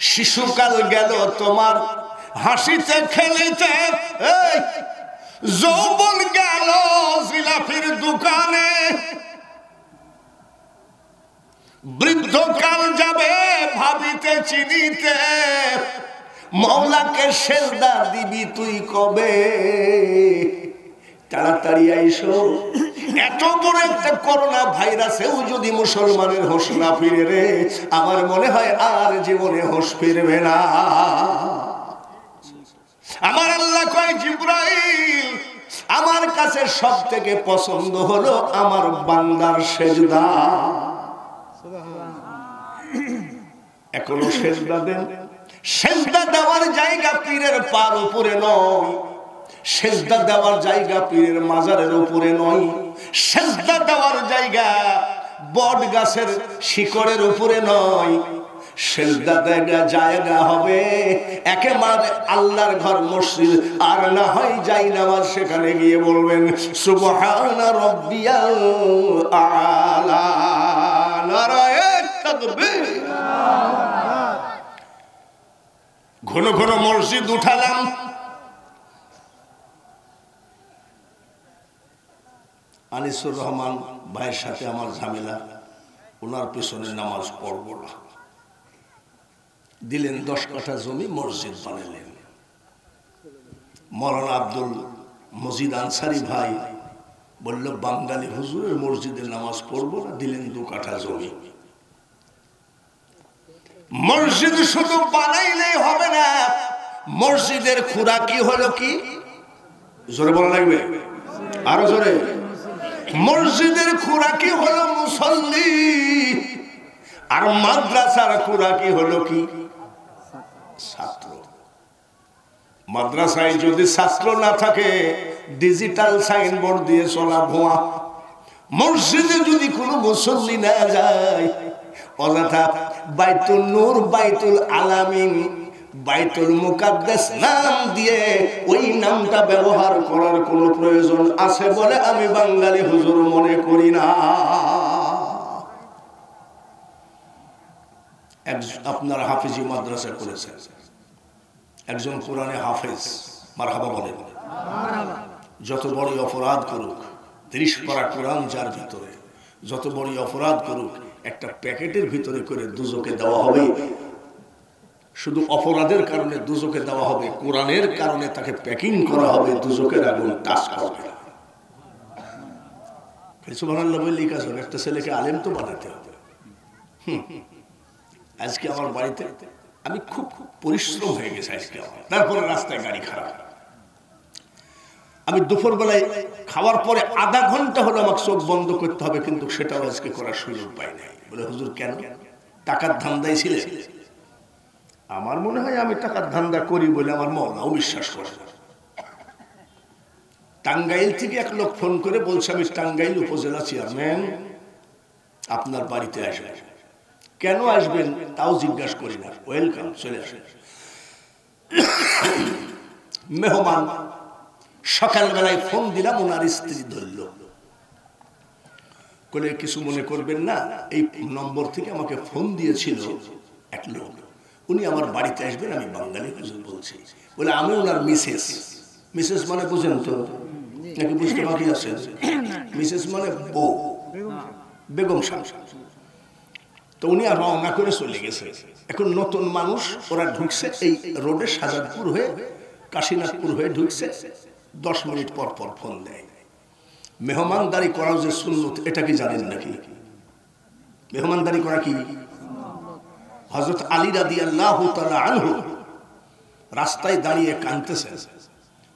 শিশুকাল গেল তোমার হাসিতে খেলিতে, যৌবন গেল জিলাপির দোকানে, বৃদ্ধকাল যাবে ভাবিতে চিনিতে, মওলাকে সেজদা দিবি তুই কবে, তাড়াতাড়ি আইসো। এত বড় একটা করোনা ভাইরাসেও যদি মুসলমানের হোশ না ফিরে রে, আমার মনে হয় আর জীবনে হোশ ফিরবে না। আমার আল্লাহ কয়, জিবরাইল আমার কাছে সব থেকে পছন্দ হলো আমার বান্দার সেজদা। এখনো সেজদা দেন। সেজদা দেওয়ার জায়গা পীরের পার উপরে নয়, সেজদা দেওয়ার জায়গা পীরের মাজারের উপরে নয়, সেজদা দেওয়ার জায়গা বট গাছের শিকড়ের উপরে নয়, সেজদা দেওয়ার জায়গা হবে একেবারে আল্লাহর ঘর মসজিদ। আর না হয় যাই নামাজ, সেখানে গিয়ে বলবেন সুবহানা রাব্বিয়াল আলা, নারায়ে তাকবীর। ঘন ঘন মসজিদ উঠালাম, আনিসুর রহমান ভাইয়ের সাথে আমার ঝামেলা, ওনার পেছনে নামাজ পড়ব না, দিলেন 10 কাঠা জমি, মসজিদ বানালেন। মৌলানা আব্দুল মজিদ আনসারি ভাই বলল বাঙালি হুজুরের মসজিদে নামাজ পড়ব না, দিলেন 2 কাঠা জমি। মসজিদ শুধু বানাইলেই হবে না, মসজিদের খুরাকি হলো কি? জোরে বলা লাগবে, আরো জোরে। মসজিদের খুরাকি হলো মুসল্লি, আর মাদ্রাসার খুরাকি হলো কি? ছাত্র। মাদ্রাসায় যদি ছাত্র না থাকে, ডিজিটাল সাইনবোর্ড দিয়ে চলা ভুয়া। মসজিদে যদি কোনো মুসল্লি না যায়, অযথা বাইতুল নূর, বাইতুল আলামিন, বাইতুল মুকাদ্দাস নাম দিয়ে ওই নামটা ব্যবহার করার কোনো প্রয়োজন আছে বলে আমি বাঙালি হুজুর মনে করি না। আপনারা হাফিজি মাদ্রাসা করেছেন, একজন কোরআনে হাফেজ, মারহাবা বলেন। যত বড় অপরাধ করুক, 30 পারা কোরআন যার ভিতরে, যত বড় অপরাধ করুক, একটা প্যাকেটের ভিতরে করে দুজকে দেওয়া হবে। শুধু অপরাধের কারণে দুজকে দেওয়া হবে, কোরআনের কারণে তাকে প্যাকিং করা হবে, দুজকের আগুন টাচ করবে না। সুবহানাল্লাহ বললেই কাজ হবে। একটা ছেলেকে আলেম তো বানাতে হবে। আজকে আমার বাড়িতে আমি খুব পরিশ্রম হয়ে গেছে আজকে আমার, তারপরে রাস্তায় গাড়ি খারাপ। আমি দুপুর বেলায় খাওয়ার পরে আধা ঘন্টা হলো আমাকে চোখ বন্ধ করতে হবে, কিন্তু সেটাও আজকে করার সুযোগ পাই নাই। বলে হুজুর কেন? টাকার ধান্দায় ছিলে? আমার মনে হয় আমি টাকার ধান্দা করি বলে আমার মওলাও বিশ্বাস করে। টাঙ্গাইল থেকে এক লোক ফোন করে বলছে আমি টাঙ্গাইল উপজেলা চেয়ারম্যান, আপনার বাড়িতে আসবেন। কেন আসবেন তাও জিজ্ঞাসা করি না, ওয়েলকাম, চলে আসেন। মেহমান। সকালবেলায় ফোন দিলাম, ওনার স্ত্রী ধরল, বলে কিছু মনে করবেন না, এই নম্বর থেকে আমাকে ফোন দিয়েছিল এক লোক, উনি আমার বাড়িতে আসবেন, আমি বাঙালি হুজুর বলছি। বলে আমি ওনার মিসেস। মিসেস মানে বুঝেন তো নাকি বুঝতে বাকি আছে? মিসেস মানে বউ, বেগম সাহেব। তো উনি আর রওনা করে চলে গেছে। এখন নতুন মানুষ, ওরা ঢুকছে এই রোডে, শাহজাদপুর হয়ে কাশীনাথপুর হয়ে ঢুকছে। 10 মিনিট পর পর ফোন দেয়। মেহমানদারি করা যে সুন্নত, এটা কি জানেন নাকি? মেহমানদারি করা কি? হযরত আলী রাদিয়াল্লাহু তাআলা আনহু রাস্তায় দাঁড়িয়ে কাঁদতেছেন।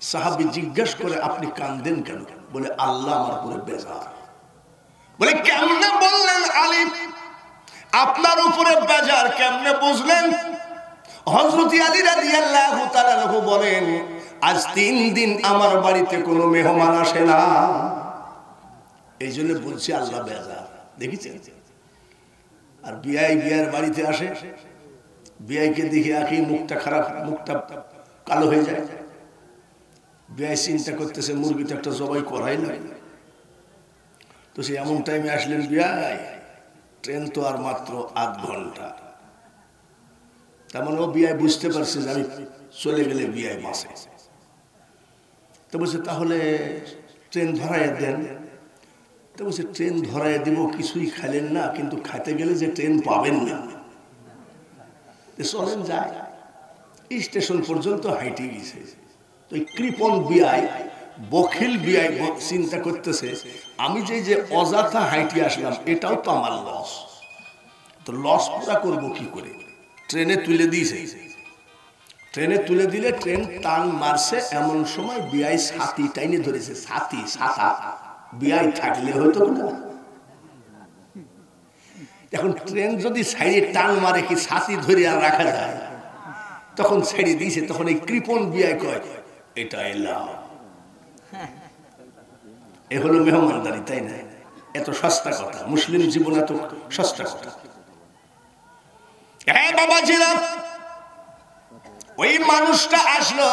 সাহাবী জিজ্ঞেস করে আপনি কাঁদেন কেন? বলে আল্লাহ আমার উপরে বেজার। বলে কেমনে বললেন আলী আপনার উপরে বেজার, কেমনে বুঝলেন? হযরত আলী রাদিয়াল্লাহু তাআলা আনহু বলেন আজ 3 দিন আমার বাড়িতে কোনো মেহমান আসে না, এই জন্য বলছি আল্লাহ বেজার। দেখেছেন? আর বিয়ার বাড়িতে আসে, বিয়াইকে দেখে আঁকি মুখটা খারাপ, মুখটা কালো হয়ে যায়। বিয়াই চিন্তা করতেছে মুরগিটা একটা জবাই করাই নাই। তো সে এমন টাইমে আসলেন, বিয়াই ট্রেন তো আর মাত্র 8 ঘন্টা, তার মানে ও বিআই বুঝতে পারছে যে আমি চলে গেলে বিআই বাসে। তো বলছে তাহলে ট্রেন ধরাইয়া দেন। তো বলছে ট্রেন ধরাইয়া দিব, কিছুই খাইলেন না, কিন্তু খাইতে গেলে যে ট্রেন পাবেন না, চলেন যায়। স্টেশন পর্যন্ত হাইটে গেছে। তো এই কৃপণ বিআই, বখিল বিআই চিন্তা করতেছে আমি যে অযথা হাইটে আসলাম এটাও তো আমার লস, তো লস পুরা করবো কি করে? ট্রেনে তুলে দিয়েছে। ট্রেনে তুলে দিলে ট্রেন টান মারছে, এমন সময় বিআই ছাতি টাইনে ধরেছে। ছাতা বিআই থাকলে হয়তো না। এখন ট্রেন যদি সাইডে টান মারে কি ছাতি ধরে আর রাখা যায়? তখন ছেড়ে দিয়েছে। তখন এই কৃপণ বিআই কয় এটা এলাম। এ হলো মেহমানদারি, তাই না? এত সস্তা কথা, মুসলিম জীবন এত সস্তা কথা। হ্যাঁ বাবাজিরা, ওই মানুষটা আসলো,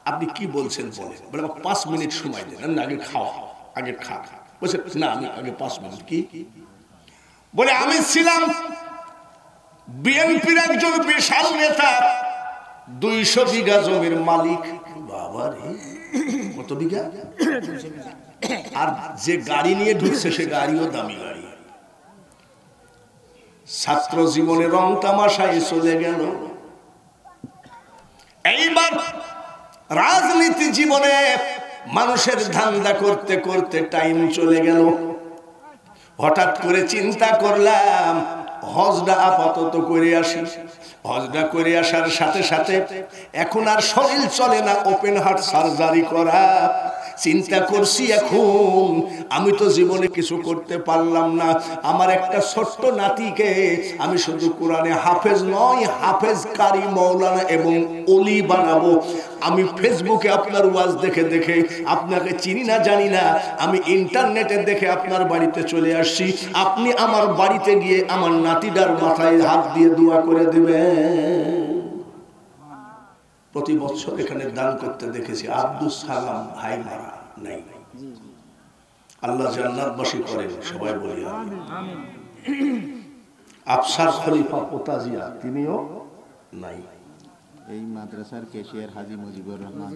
আপনি কি বলছেন বলে, বলে 5 মিনিট সময় দেন, আগে খাওয়া, আগে খা। বলছে না আমি আগে 5 মিনিট। কি বলে? আমি ছিলাম বিএনপির একজন বিশাল নেতা, 200 বিঘা জমির মালিক। বাবা রে, কত বিঘা? আর যে গাড়ি নিয়ে ঢুকছে সে গাড়িও দামি গাড়ি। ছাত্র জীবনে রং তামাশায় চলে গেল। এইবার রাজনীতি জীবনে মানুষের ধান্দা করতে করতে টাইম চলে গেল। হঠাৎ করে চিন্তা করলাম হজটা আপাতত করে আসি। হজটা করে আসার সাথে সাথে এখন আর শরীর চলে না ওপেন হার্ট সার্জারি করা। চিন্তা করছি এখন আমি তো জীবনে কিছু করতে পারলাম না, আমার একটা ছোট্ট নাতিকে আমি শুধু কোরআনে হাফেজ নয়, হাফেজ কারি মৌলানা এবং ওলি বানাবো। আমি ফেসবুকে আপনার ওয়াজ দেখে দেখে, আপনাকে চিনি না জানি না, আমি ইন্টারনেটে দেখে আপনার বাড়িতে চলে আসছি। আপনি আমার বাড়িতে গিয়ে আমার নাতিটার মাথায় হাত দিয়ে দোয়া করে দেবেন। প্রতি বছর এখানে দান করতে দেখেছি। আব্দুল সালাম ভাই মারা নাই, আল্লাহ জান্নাতবাসী করেন, সবাই বলি আমিন। আফসার খলিফা পোতাজিয়া তিনিও নাই। এই মাদ্রাসার ক্যাশিয়ার হাজী মুজিবুর রহমান।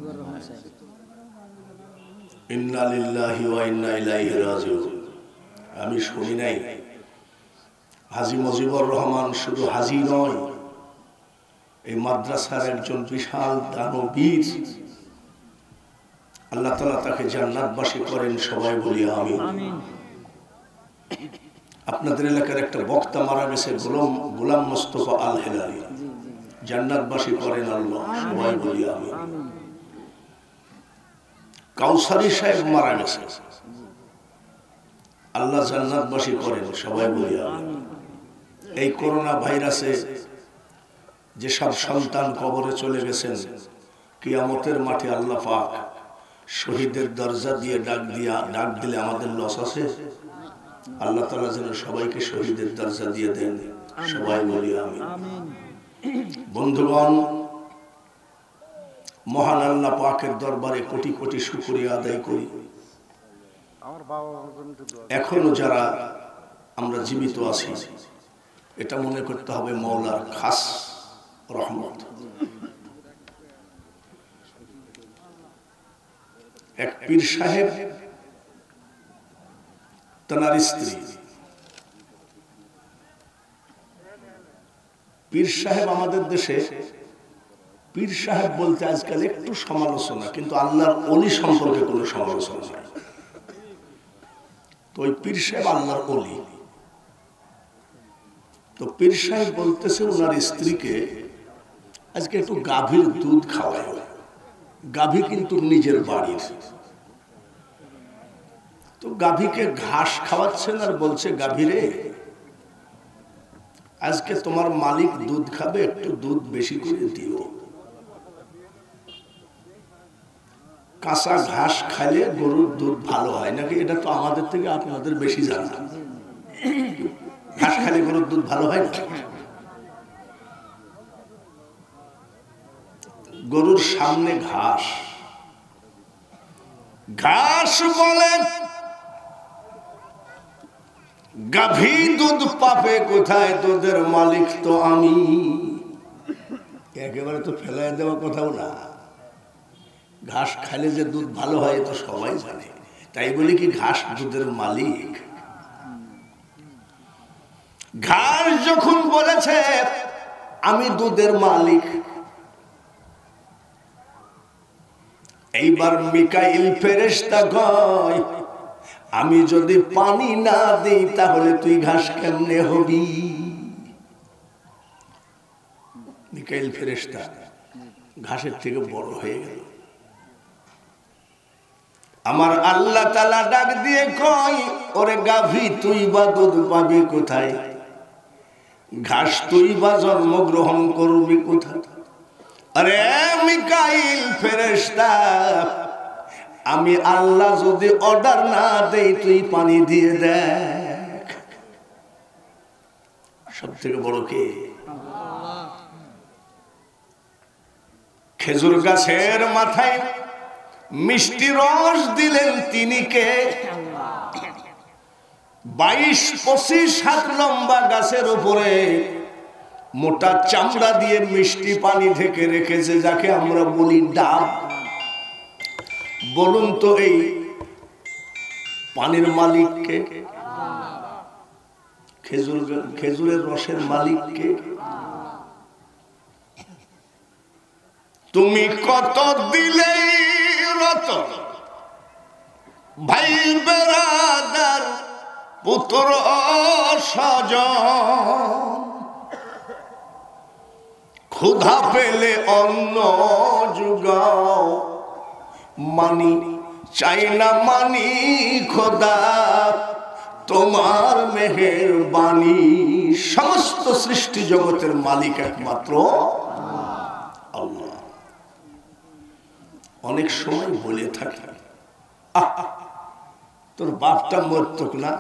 ইন্না লিল্লাহি ওয়া ইন্না ইলাইহি রাজিউন। আমি শুনি নাই হাজী মুজিবুর রহমান শুধু হাজী নয়, এই মাদ্রাসার একজন বিশাল দানবীর। আল্লাহ তাআলা তাকে জান্নাতবাসী করেন, সবাই বলি আমিন। আপনাদের এলাকার একটা বক্তা মারা গেছে, গোলাম মোস্তফা আল হেলালি, জান্নাতবাসী করেন আল্লাহ, সবাই বলি আমিন। কাউসারী সাহেব মারা গেছে, আল্লাহ জান্নাতবাসী করেন, সবাই বলি আমিন। এই করোনা ভাইরাসে যেসব সন্তান কবরে চলে গেছেন, কিয়ামতের মাঠে আল্লাহ পাক শহীদের দরজা দিয়ে ডাক দিলে আমাদের লস আছে? আল্লাহ তাআলা যেন সবাইকে শহীদের দরজা দিয়ে দেন, সবাই বলি আমিন। বন্ধুগণ, মহান আল্লাহ পাকের দরবারে কোটি কোটি শুকরিয়া আদায় করি। এখনো যারা আমরা জীবিত আছি, এটা মনে করতে হবে মওলার খাস রহমত। এক পীর সাহেব, তার স্ত্রী, পীর সাহেব আমাদের দেশে পীর সাহেব বলতে আজকাল একটু সমালোচনা, কিন্তু আল্লাহর ওলি সম্পর্কে কোনো সমালোচনা নাই। তো ওই পীর সাহেব আল্লাহর ওলি। তো পীর সাহেব বলতেছে ওনার স্ত্রীকে আজকে একটু গাভীর দুধ খাওয়ায়। গাভী কিন্তু নিজের বাড়ির। তো গাভীকে ঘাস খাওয়াচ্ছেন আর বলছে, গাভীরে আজকে তোমার মালিক দুধ খাবে, একটু দুধ বেশি করে দিও। কাঁচা ঘাস খাইলে গরুর দুধ ভালো হয় নাকি? এটা তো আমাদের থেকে আপনাদের বেশি জানা। ঘাস খাইলে গরুর দুধ ভালো হয় না? গরুর সামনে ঘাস, ঘাস বলে গাভী দুধ পাবে কোথায়? দুধের মালিক তো আমি। একেবারে তো ফেলাই দেওয়া কথাও না। ঘাস খাইলে যে দুধ ভালো হয় তো সবাই জানে, তাই বলি কি ঘাস দুধের মালিক? ঘাস যখন বলেছে আমি দুধের মালিক, এইবার মিকাইল ফেরেশতা কয় আমি যদি পানি না দিই তাহলে তুই ঘাস কেমনে হবি? মিকাইল ফেরেশতা ঘাসের থেকে বড় হয়ে গেল। আমার আল্লাহ তাআলা ডাক দিয়ে কয় ওরে গাভী তুই বা দুধ পাবি কোথায়? ঘাস তুই বা জন্মগ্রহণ করবি কোথায়? আরে মিকাইল ফেরেশতা আমি আল্লাহ যদি অর্ডার না দেই তুই পানি দিয়ে দেখ। সব থেকে বড় কে? খেজুর গাছের মাথায় মিষ্টি রস দিলেন তিনি কে? 22-25 হাত লম্বা গাছের উপরে মোটা চামড়া দিয়ে মিষ্টি পানি ঢেকে রেখেছে, যাকে আমরা বলি ডাব। বলুন তো এই পানির মালিক কে? খেজুরের রসের মালিক কে? তুমি কত দিলে রতন ভাই বেরাদার পুত্র স্বজন, ক্ষুধা পেলে অন্ন জুগাও, মানি চাই না মানি খোদা তোমার মেহেরবানি। সমস্ত সৃষ্টি জগতের মালিক একমাত্র আল্লাহ। অনেক সময় বলে থাকি তোর বাপটা মরতক না,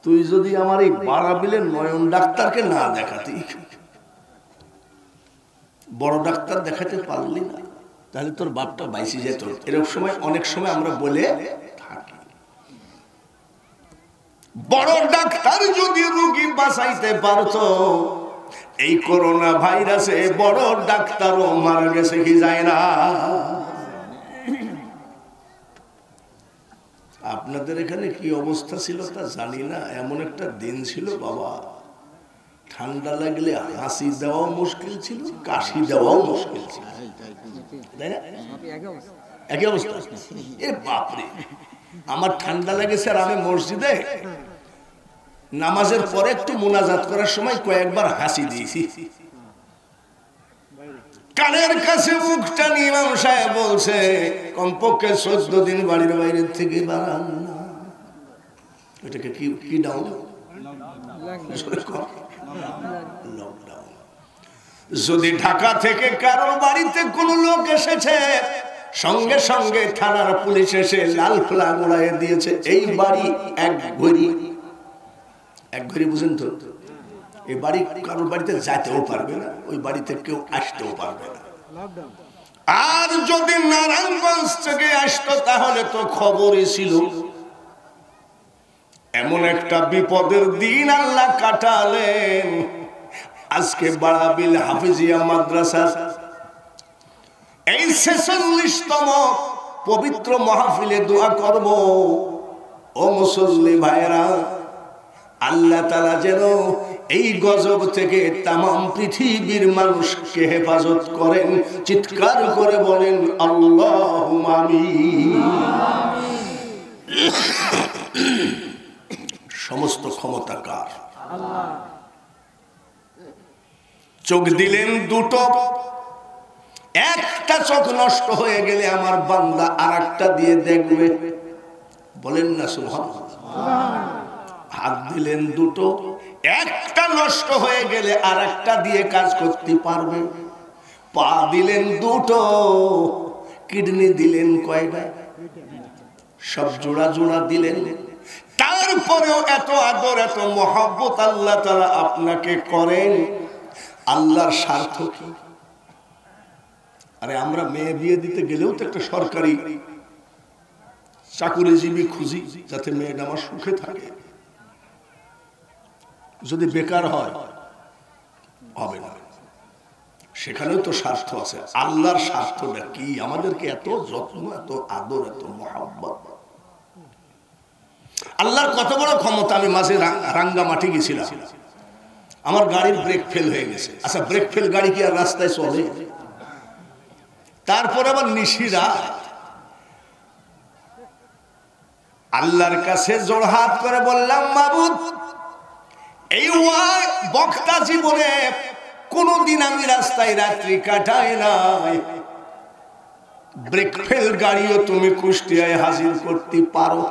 তুই যদি আমার এই বারাবিলের নয়ন ডাক্তারকে না দেখাতি, বড় ডাক্তার দেখাতে পারলি না, তাহলে তোর বাপটা বাইসে যেত। এরকম সময় অনেক সময় আমরা বলে থাকি। বড় ডাক্তার যদি রোগী বাঁচাইতে পারতো, এই করোনা ভাইরাসে বড় ডাক্তারও মারা গেছে কি যায় না? আপনাদের এখানে কি অবস্থা ছিল তা জানি না। এমন একটা দিন ছিল বাবা, ঠান্ডা লাগলে হাসি দেওয়াও মুশকিল ছিল, কাশি দেওয়াও মুশকিল ছিল, তাই না? একই অবস্থা। এ বাপরে, আমার ঠান্ডা লেগেছে আর আমি মসজিদে নামাজের পরে একটু মুনাজাত করার সময় কয়েকবার হাসি দিয়েছি। কানের কাছে মুখটা নিয়ে ইমাম সাহেব বলছে কমপক্ষে 14 দিন বাড়ির বাইরে থেকে বাড়ান না। এটাকে কি ডাউন? লকডাউন। যদি ঢাকা থেকে কারো বাড়িতে কোনো লোক এসেছে, সঙ্গে সঙ্গে থানার পুলিশ এসে লাল ফ্ল্যাগ উড়াইয়ে দিয়েছে। এই বাড়ি এক ঘড়ি বুঝেন তো, এই বাড়ি কারোর বাড়িতে যাইতেও পারবে না, ওই বাড়িতে কেউ আসতেও পারবে না। আর যদি নারায়ণগঞ্জ থেকে আসতো তাহলে তো খবরই ছিল। এমন একটা বিপদের দিন আল্লাহ কাটালেন। আজকে বারাবিল হাফিজিয়া মাদ্রাসা এই 46তম পবিত্র মাহফিলে দোয়া করব। ও মুসল্লি ভাইরা, আল্লাহ তাআলা যেন এই গজব থেকে তামাম পৃথিবীর মানুষকে হেফাজত করেন। চিৎকার করে বলেন আল্লাহুম্মা আমিন। সমস্ত ক্ষমতা কার? আল্লাহ। চোখ দিলেন দুটো, একটা চোখ নষ্ট হয়ে গেলে আমার বান্দা আরেকটা দিয়ে দেখবে, বলেন না সুবহানাল্লাহ। হাত দিলেন দুটো, একটা নষ্ট হয়ে গেলে আরেকটা দিয়ে কাজ করতে পারবে। পা দিলেন দুটো, কিডনি দিলেন কয়টা? সব জোড়া জোড়া দিলেন। তারপরেও এত আদর এত মহব্বত আল্লাহ তাআলা আপনাকে করেন, আল্লাহর স্বার্থ কি? আরে আমরা মেয়ে বিয়ে দিতে গেলেও তো একটা সরকারি চাকুরিজীবী খুঁজি, যাতে মেয়েটা আমার সুখে থাকে। যদি বেকার হয় হবে না, সে সেখানেও তো স্বার্থ আছে। আল্লাহর স্বার্থটা কি? আমাদেরকে এত যত্ন, এত আদর, এত মহব্বত। আল্লাহর কত বড় ক্ষমতা। আমি মাঝে রাঙ্গামাটি গেছিলাম, আমার গাড়ির ব্রেক ফেল হয়ে গেছে। আচ্ছা, ব্রেক ফেল গাড়ি কি আর রাস্তায় চলে? তারপর আবার নিশিরা আল্লাহর কাছে জোড়হাত করে বললাম, মাবুদ, এই বক্তা জীবনে কোনদিন আমি রাস্তায় রাত্রি কাটাই নাই, ব্রেক ফেল গাড়িও তুমি কুষ্টিয়ায় হাজির করতে পারো।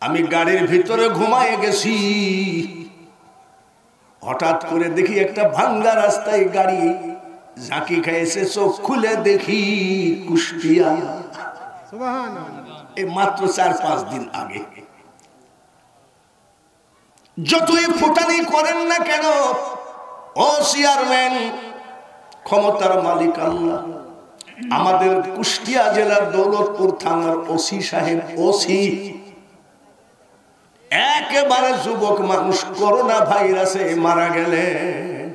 আমি গাড়ির ভিতরে ঘুমায় গেছি, হঠাৎ করে দেখি একটা ভাঙ্গা রাস্তায় গাড়ি ঝাঁকি খাইছে। চোখ খুলে দেখি কুষ্টিয়া। এই মাত্র 4-5 দিন আগে। যতই ফুটানি করেন না কেন, ও চেয়ারম্যান, ক্ষমতার মালিক আল্লাহ। আমাদের কুষ্টিয়া জেলার দৌলতপুর থানার ওসি সাহেব, ওসি একেবারে যুবক মানুষ, করোনা ভাইরাসে মারা গেলেন।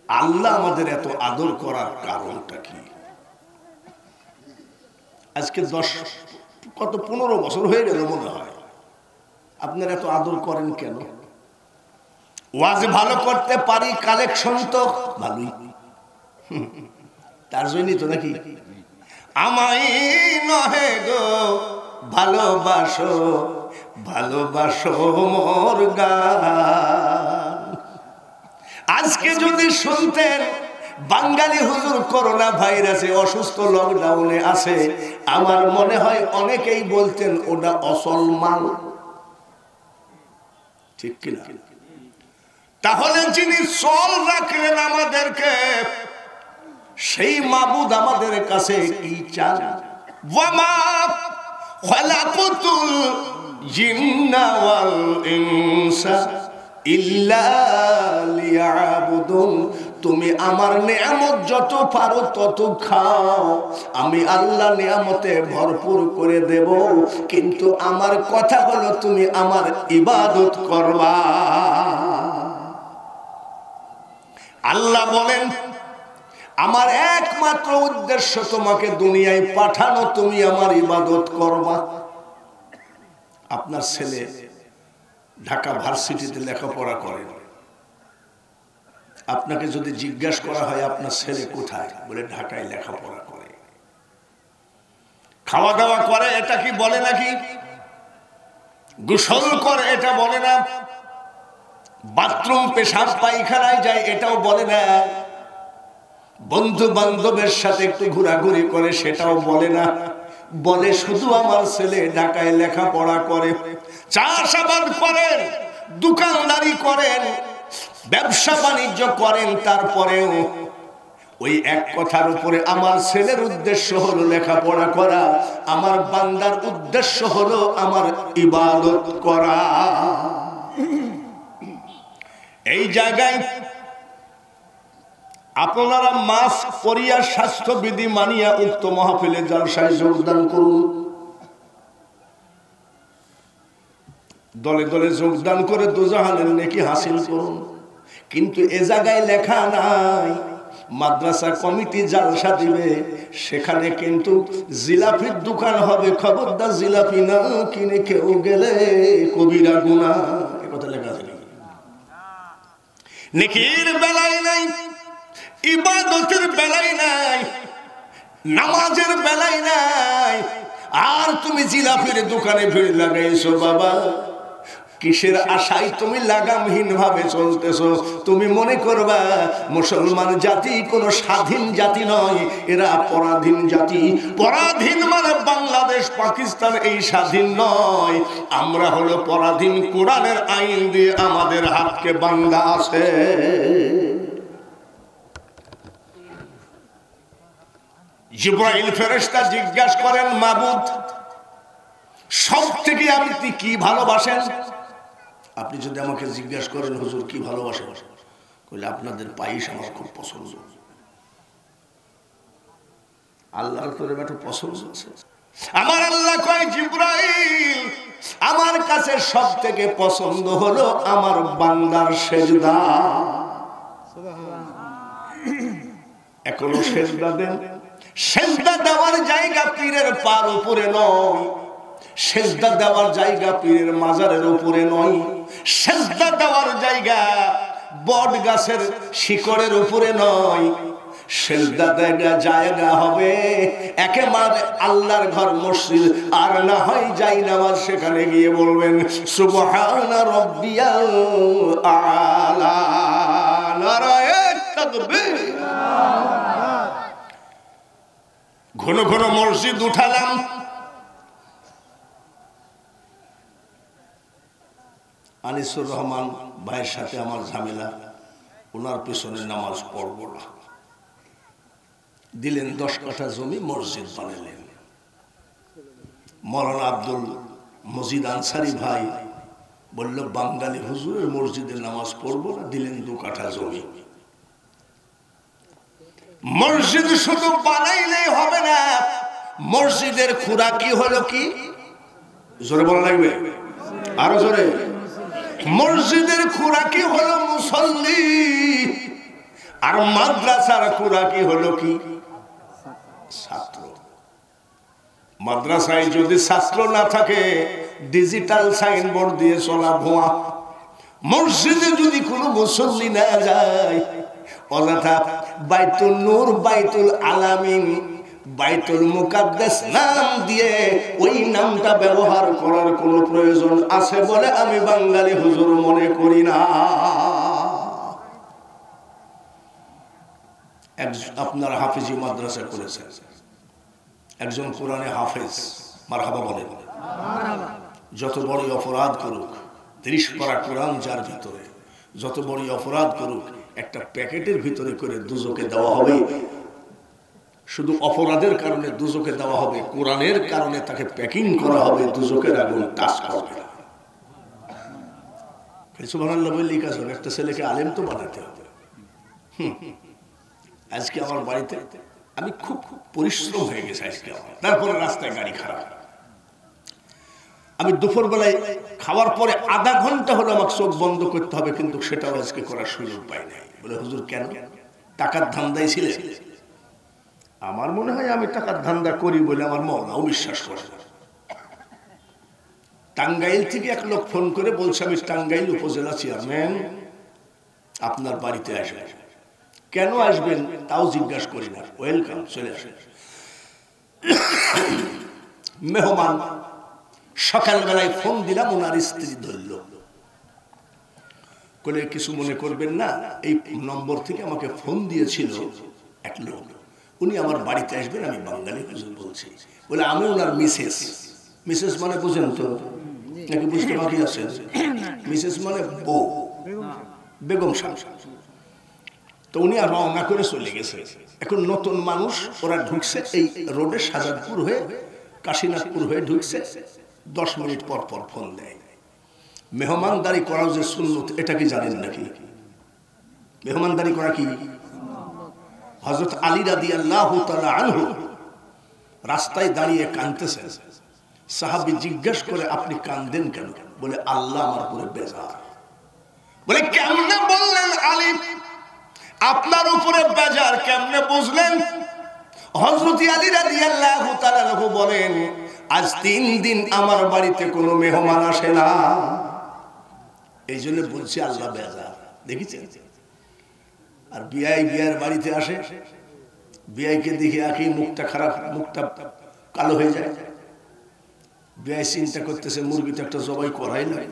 আল্লাহ আমাদের এত আদর করার কারণটা কি? আজকে 15 বছর হয়ে গেল মনে হয়। আপনারা এত আদর করেন কেন? ওয়াজ ভালো করতে পারি, কালেকশন তো ভালোই, তার জন্যই তো নাকি। আমায় নহে গো ভালোবাসো, ভালোবাসো মোর গান। আজকে যদি শুনতেন বাঙালি হুজুর করোনা ভাইরাসে অসুস্থ, লকডাউনে আছে, আমার মনে হয় অনেকেই বলতেন ওটা অসল মাল, ঠিক কিনা? তাহলে যিনি চল রাখলেন আমাদেরকে, সেই মাবুদ আমাদের কাছে কি চান? ওয়ামা খালাকুতুল জিন্না ওয়াল ইনসা ইল্লা লিয়াবুদুন। তুমি আমার নিয়ামত যত পারো তত খাও, আমি আল্লাহ নিয়ামতে ভরপুর করে দেব, কিন্তু আমার কথা হলো তুমি আমার ইবাদত করবা। আল্লাহ বলেন, আমার একমাত্র উদ্দেশ্য তোমাকে দুনিয়ায় পাঠানো, তুমি আমার ইবাদত করবা। আপনার ছেলে ঢাকা ভার্সিটিতে লেখাপড়া করে, আপনাকে যদি জিজ্ঞাসা করা হয় আপনার ছেলে কোথায়, বলে ঢাকায় লেখাপড়া করে। খাওয়া দাওয়া করে, এটা কি বলে নাকি? গোসল করে, এটা বলে না। বাথরুম পেশাব পায়খানায় যায়, এটাও বলে না। বন্ধু বান্ধবের সাথে একটু ঘোরাঘুরি করে, সেটাও বলে না। বলে শুধু আমার ছেলে ঢাকায় লেখাপড়া করে। চাষাবাদ করেন, দোকানদারি করেন, ব্যবসা বাণিজ্য করেন, তারপরেও ওই এক কথার উপরে আমার ছেলের উদ্দেশ্য হলো লেখাপড়া করা, আমার বান্দার উদ্দেশ্য হলো আমার ইবাদত করা। এই জায়গায় আপনারা মাস্ক পরিয়া, স্বাস্থ্যবিধি মানিয়া উক্ত মাহফিলে জলসায় যোগদান করুন। দলে দলে যোগদান করে দোজাহানের নেকি হাসিল করুন। কিন্তু এ জায়গায় লেখা নাই মাদ্রাসা কমিটি জালসা দিবে, সেখানে কিন্তু জিলাপির দোকান হবে, খবরদার জিলাপি না কিনে কেউ গেলে কবিরা গুনাহ, এ কথা লেখা আছে। নেকির বেলায় নাই, ইবাদতের বেলায় নাই, নামাজের বেলায় নাই, আর তুমি জিলাপির দোকানে ভিড় লাগাইছো। বাবা, কিসের আশায় তুমি লাগামহীন ভাবে চলতেছো? তুমি মনে করবা মুসলমান জাতি কোনো স্বাধীন জাতি নয়, এরা পরাধীন জাতি। পরাধীন মানে বাংলাদেশ, পাকিস্তান এই স্বাধীন নয়, আমরা হলো পরাধীন। কোরআনের আইন দিয়ে আমাদের হাতকে বান্ধা আছে। জিবরাইল ফেরেশতা জিজ্ঞাসা করেন, মাবুদ, সব থেকে আপনি কি ভালোবাসেন? আপনি যদি আমাকে জিজ্ঞাসা করেন হুজুর কি ভালোবাসেন, বলে আপনাদের পায়েস আমার খুব পছন্দ। আল্লাহর তোর একটা পছন্দ আছে। আমার আল্লাহ কয়, জিবরাইল আমার কাছে সব থেকে পছন্দ হলো আমার বান্দার সেজদা। এখনো সেজদা দেন। সেজদা দেওয়ার জায়গা পীরের পার উপরে নয়, সেজদা দেওয়ার জায়গা পীরের মাজারের উপরে নয়, সেজদা দেওয়ার জায়গা বট গাছের শিকড়ের উপরে নয়, সেজদা দেওয়ার জায়গা হবে একেবারে আল্লাহর ঘর মসজিদ। আর না হয় যাই নামাজ সেখানে গিয়ে বলবেন সুবহানা রাব্বিয়াল আলা। নারায়ে তাকবীর। ঘন ঘন মসজিদ উঠালাম, আনিসুর রহমান ভাইয়ের সাথে আমার ঝামেলা, ওনার পেছনে নামাজ পড়ব না। দিলেন 10 কাঠা জমি, মসজিদ বানালেন। মৌলানা আব্দুল মজিদ আনসারি ভাই বলল বাঙালি হুজুরের মসজিদে নামাজ পড়ব না, দিলেন 2 কাঠা জমি। মসজিদ শুধু বানাইলেই হবে না, মসজিদের খুরাকি হলো কি? জোরে বলা লাগবে, আরো জোরে। মসজিদের খুরাকি হলো মুসল্লি, আর মাদ্রাসার খুরাকি হলো কি? ছাত্র। মাদ্রাসায় যদি ছাত্র না থাকে ডিজিটাল সাইনবোর্ড দিয়ে চলা ভুয়া। মসজিদে যদি কোনো মুসল্লি না যায়, অযথা বাইতুল নূর, বাইতুল আলামিন, বাইতুল মুকাদ্দাস নাম দিয়ে ওই নামটা ব্যবহার করার কোনো প্রয়োজন আছে বলে আমি বাঙালি হুজুর মনে করি না। আপনারা হাফিজি মাদ্রাসা করেছেন, একজন কোরআনে হাফেজ, মারহাবা বলেন। যত বড় অপরাধ করুক, 30 পারা কোরআন যার ভিতরে, যত বড় অপরাধ করুক একটা প্যাকেটের ভিতরে করে দুজকে দেওয়া হবে। শুধু অপরাধের কারণে দুজকে দেওয়া হবে, কোরআনের কারণে তাকে প্যাকিং করা হবে, দুজকের আগুন টাচ করবে না। সুবহানাল্লাহ বললেই কাজ হবে। একটা ছেলেকে আলেম তো বানাতে হবে। আজকে আমার বাড়িতে আমি খুব পরিশ্রম হয়ে গেছে আজকে আমার। তারপরে রাস্তায় গাড়ি খারাপ, আমি দুপুর বেলায় খাওয়ার পরে আধা ঘন্টা হলো আমাকে চোখ বন্ধ করতে হবে, কিন্তু সেটাও আজকে করার সুযোগ পাই নাই। বলে হুজুর কেন? টাকার ধান্দায় ছিলে? আমার মনে হয় আমি টাকার ধান্দা করি বলে আমার মওলাও বিশ্বাস করে। টাঙ্গাইল থেকে এক লোক ফোন করে বলছে আমি টাঙ্গাইল উপজেলা চেয়ারম্যান, আপনার বাড়িতে আসবেন। কেন আসবেন তাও জিজ্ঞাসা করি না, ওয়েলকাম, চলে আসেন। মেহমান। সকালবেলায় ফোন দিলাম, ওনার স্ত্রী ধরল, বলে কিছু মনে করবেন না, এই নম্বর থেকে আমাকে ফোন দিয়েছিল এক লোক, উনি আমার বাড়িতে আসবেন, আমি বাঙালি হুজুর বলছি। বলে আমি ওনার মিসেস। মিসেস মানে বুঝেন তো নাকি বুঝতে বাকি আছে? মিসেস মানে বউ, বেগম সাহেব। তো উনি আর রওনা করে চলে গেছে। এখন নতুন মানুষ, ওরা ঢুকছে এই রোডে, শাহজাদপুর হয়ে কাশীনাথপুর হয়ে ঢুকছে। 10 মিনিট পর পর ফোন দেয়। মেহমানদারি করা যে সুন্নত, এটা কি জানেন নাকি? মেহমানদারি করা কি? হযরত আলী রাদিয়াল্লাহু তাআলা আনহু রাস্তায় দাঁড়িয়ে কাঁদতেছেন। সাহাবী জিজ্ঞেস করে আপনি কাঁদেন কেন? বলে আল্লাহ আমার উপরে বেজার। বলে কেমনে বললেন আলী আপনার উপরে বেজার, কেমনে বুঝলেন? হযরত আলী রাদিয়াল্লাহু তাআলা আনহু বলেন আজ 3 দিন আমার বাড়িতে কোনো মেহমান আসে না, এই জন্য বলছি আল্লাহ বেজার। দেখেছেন? আর বিয়ের বাড়িতে আসে, বিয়েকে দেখে আঁকি মুখটা খারাপ, মুখটা কালো হয়ে যায়। বিয়ে চিন্তা করতেছে মুরগি তো একটা জবাই করাই নাই।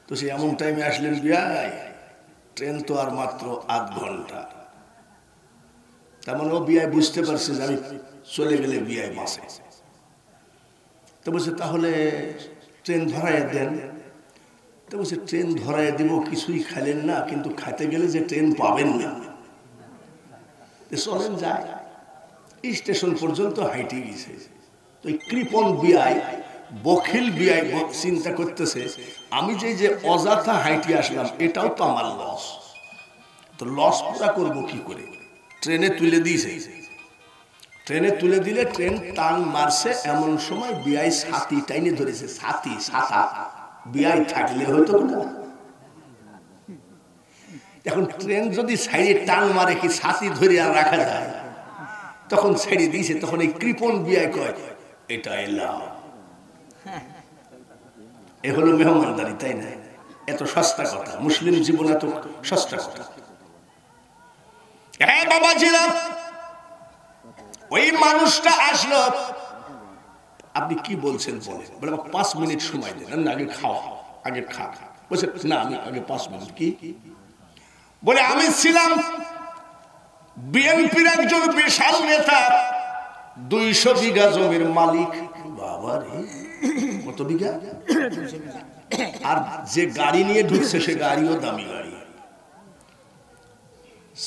তো সে এমন টাইমে আসলেন বিয়ে, ট্রেন তো আর মাত্র আধ ঘন্টা। তার মানে ও বিয়ে বুঝতে পারছে যে আমি চলে গেলে বিয়ে বাসে। তো বলছে তাহলে ট্রেন ধরাইয়া দেন। তো বলছে ট্রেন ধরাইয়া দিব, কিছুই খাইলেন না, কিন্তু খাইতে গেলে যে ট্রেন পাবেন না, চলেন যায়। স্টেশন পর্যন্ত হাইটে গেছে। তো কৃপণ বিয়াই, বখিল বিয়াই চিন্তা করতেছে আমি যে অযথা হাইটে আসলাম, এটাও তো আমার লস। তো লস পুরা করবো কি করে? ট্রেনে তুলে দিয়েছে, ট্রেনে তুলে দিলে ট্রেন টান মারছে, এমন সময় বিআই ছাতি টাইনে ধরেছে, ছাতি ছাতা বিআই থাকলে হয়তো না। এখন ট্রেন যদি সাইডে টান মারে কি ছাতি ধরে আর রাখা যায়? তখন ছেড়ে দিয়েছে, তখন এই কৃপণ বিআই কয় এটা এলাম। এ হলো মেহমানদারি, তাই না? এত সস্তা কথা, মুসলিম জীবন এত সস্তা কথা। হ্যাঁ বাবাজিরা, ওই মানুষটা আসলো, আপনি কি বলছেন বলে, বলে 5 মিনিট সময় দেন, আগে খাওয়া, আগে খা। বলছে না আমি আগে 5 মিনিট। কি বলে? আমি ছিলাম বিএনপির একজন বিশাল নেতা, 200 বিঘা জমির মালিক। বাবা রে, কত বিঘা? আর যে গাড়ি নিয়ে ঢুকছে সে গাড়িও দামি গাড়ি।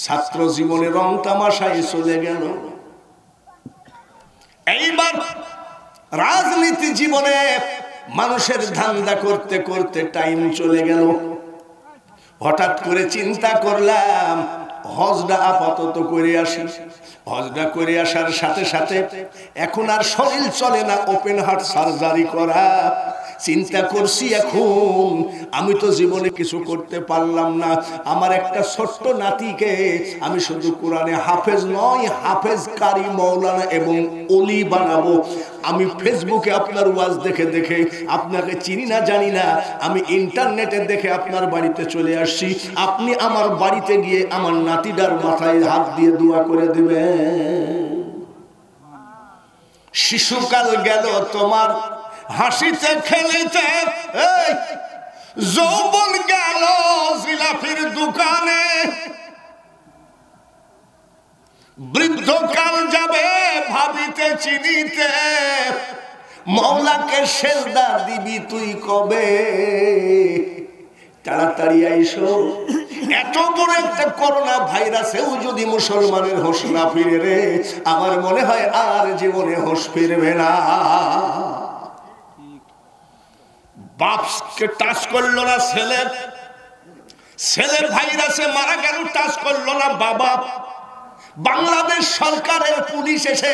ছাত্র জীবনে রং তামাশায় চলে গেল, এইবার রাজনীতি জীবনে মানুষের ধান্দা করতে করতে টাইম চলে গেল। হঠাৎ করে চিন্তা করলাম হজটা আপাতত করে আসি। হজটা করে আসার সাথে সাথে এখন আর শরীর চলে না ওপেন হার্ট সার্জারি করা। চিন্তা করছি এখন আমি তো জীবনে কিছু করতে পারলাম না, আমার একটা ছোট্ট নাতিকে আমি শুধু কোরআনে হাফেজ নয়, হাফেজ কারি মৌলানা এবং ওলি বানাবো। আমি ফেসবুকে আপনার ওয়াজ দেখে দেখে, আপনাকে চিনি না জানি না, আমি ইন্টারনেটে দেখে আপনার বাড়িতে চলে আসছি। আপনি আমার বাড়িতে গিয়ে আমার নাতিটার মাথায় হাত দিয়ে দোয়া করে দিবেন। শিশুকাল গেল তোমার হাসিতে খেলিতে, যৌবন গেল জিলাপির দোকানে, বৃদ্ধকাল যাবে ভাবিতে চিনিতে, মওলাকে সেজদা দিবি তুই কবে, তাড়াতাড়ি আইসো। এত বড় একটা করোনা ভাইরাসেও যদি মুসলমানের হোশ না ফিরে রে, আমার মনে হয় আর জীবনে হোশ ফিরবে না। বাপকে টাচ করলো না ছেলে, ছেলে ভাইরাসে মারা গেল, টাচ করলো না বাবা। বাংলাদেশ সরকারের পুলিশ এসে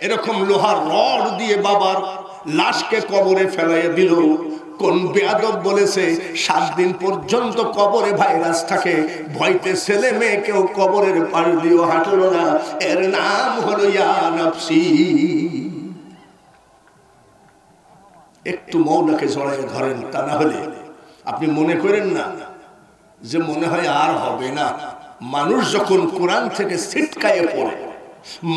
এরকম লোহার রড দিয়ে বাবার লাশকে কবরে ফেলাইয়া দিল। কোন বেয়াদব বলেছে 7 দিন পর্যন্ত কবরে ভাইরাস থাকে, ভয়তে ছেলে মেয়েকেও কবরের পাড়ি দিয়েও হাঁটলো না। এর নাম হলো ইয়া নফসি। একটু মওলাকে জড়ায় ধরেন, তা না হলে আপনি মনে করেন না যে মনে হয় আর হবে না। মানুষ যখন কোরআন থেকে ছিটকায়ে পড়ে,